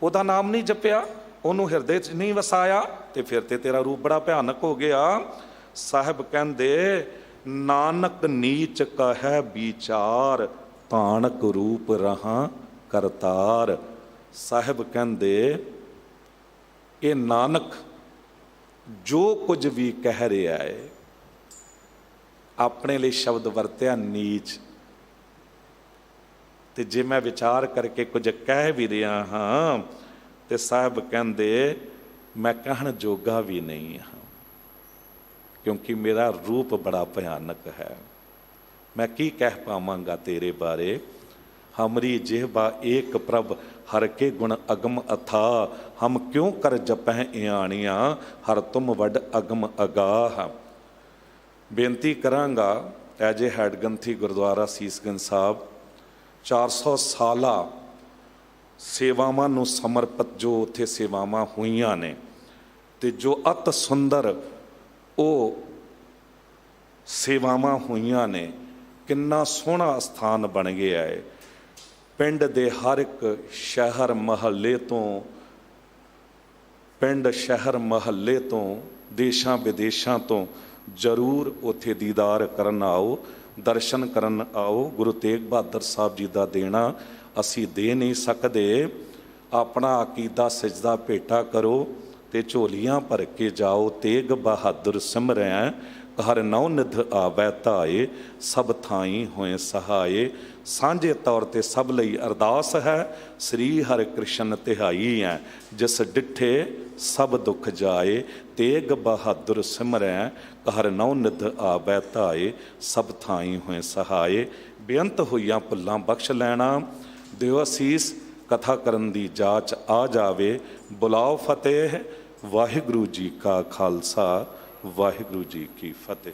ਉਹਦਾ ਨਾਮ ਨਹੀਂ ਜਪਿਆ, ਉਹਨੂੰ ਹਿਰਦੇ 'ਚ ਨਹੀਂ ਵਸਾਇਆ, ਤੇ ਫਿਰ ਤੇ ਤੇਰਾ ਰੂਪ ਬੜਾ ਭਿਆਨਕ ਹੋ ਗਿਆ। ਸਾਹਿਬ ਕਹਿੰਦੇ ਨਾਨਕ ਨੀਚ ਕਹੈ ਵਿਚਾਰ, ਤਾਣਕ ਰੂਪ ਰਹਾ ਕਰਤਾਰ। ਸਾਹਿਬ ਕਹਿੰਦੇ ਇਹ ਨਾਨਕ ਜੋ ਕੁਝ ਵੀ ਕਹਿ ਰਿਹਾ ਹੈ, ਆਪਣੇ ਲਈ ਸ਼ਬਦ ਵਰਤਿਆ ਨੀਚ, ਤੇ ਜੇ ਮੈਂ ਵਿਚਾਰ ਕਰਕੇ ਕੁਝ ਕਹਿ ਵੀ ਰਿਹਾ ਹਾਂ ਤੇ ਸਾਹਿਬ ਕਹਿੰਦੇ ਮੈਂ ਕਹਿਣ ਜੋਗਾ ਵੀ ਨਹੀਂ ਹਾਂ, ਕਿਉਂਕਿ ਮੇਰਾ ਰੂਪ ਬੜਾ ਭਿਆਨਕ ਹੈ। ਮੈਂ ਕੀ ਕਹਿ ਪਾਵਾਂਗਾ ਤੇਰੇ ਬਾਰੇ? ਹਮਰੀ ਜਿਹਬਾ ਏਕ ਪ੍ਰਭ, ਹਰ ਕੇ ਗੁਣ ਅਗਮ ਅਥਾ, ਹਮ ਕਿਉਂ ਕਰ ਜਪਹਿ ਇਆਣੀਆਂ, ਹਰ ਤੁਮ ਵੱਡ ਅਗਮ ਅਗਾਹ। ਬੇਨਤੀ ਕਰਾਂਗਾ ਐਜ ਏ ਹੈਡ ਗ੍ਰੰਥੀ ਗੁਰਦੁਆਰਾ ਸੀਸਗੰਜ ਸਾਹਿਬ, 400 ਸਾਲਾ ਸੇਵਾਵਾਂ ਨੂੰ ਸਮਰਪਿਤ ਜੋ ਉੱਥੇ ਸੇਵਾਵਾਂ ਹੋਈਆਂ ਨੇ, ਤੇ ਜੋ ਅਤ ਸੁੰਦਰ ਉਹ ਸੇਵਾਵਾਂ ਹੋਈਆਂ ਨੇ, ਕਿੰਨਾ ਸੋਹਣਾ ਸਥਾਨ ਬਣ ਗਿਆ ਹੈ। ਪਿੰਡ ਦੇ ਹਰ ਇੱਕ ਸ਼ਹਿਰ ਮਹੱਲੇ ਤੋਂ, ਪਿੰਡ ਸ਼ਹਿਰ ਮਹੱਲੇ ਤੋਂ, ਦੇਸ਼ਾਂ ਵਿਦੇਸ਼ਾਂ ਤੋਂ ਜ਼ਰੂਰ ਉੱਥੇ ਦੀਦਾਰ ਕਰਨ ਆਓ, ਦਰਸ਼ਨ ਕਰਨ ਆਓ। ਗੁਰੂ ਤੇਗ ਬਹਾਦਰ ਸਾਹਿਬ ਜੀ ਦਾ ਦੇਣਾ ਅਸੀਂ ਦੇ ਨਹੀਂ ਸਕਦੇ। ਆਪਣਾ ਅਕੀਦਾ ਸਜਦਾ ਭੇਟਾ ਕਰੋ ਤੇ ਝੋਲੀਆਂ ਭਰ ਕੇ ਜਾਓ। ਤੇਗ ਬਹਾਦਰ ਸਿਮਰੈ ਹਰ ਨੌ ਨਿਧ ਆਵੈ ਧਾਏ, ਸਭ ਥਾਈ ਹੋਏ ਸਹਾਏ। ਸਾਂਝੇ ਤੌਰ ਤੇ ਸਭ ਲਈ ਅਰਦਾਸ ਹੈ, ਸ੍ਰੀ ਹਰਿ ਕ੍ਰਿਸ਼ਨ ਤਿਹਾਈ ਹੈ, ਜਿਸ ਡਿਠੇ ਸਭ ਦੁੱਖ ਜਾਏ। ਤੇਗ ਬਹਾਦਰ ਸਿਮਰੈ ਹਰ ਨੌ ਨਿਧ ਆਵੈ ਧਾਏ, ਸਭ ਥਾਈ ਹੋਏ ਸਹਾਏ। ਬੇਅੰਤ ਹੋਈਆਂ ਭੁੱਲਾਂ ਬਖਸ਼ ਲੈਣਾ। ਦਿਓ ਅਸੀਸ, ਕਥਾ ਕਰਨ ਦੀ ਜਾਚ ਆ ਜਾਵੇ। ਬੁਲਾਓ ਫਤਿਹ। ਵਾਹਿਗੁਰੂ ਜੀ ਕਾ ਖਾਲਸਾ, ਵਾਹਿਗੁਰੂ ਜੀ ਕੀ ਫਤਿਹ।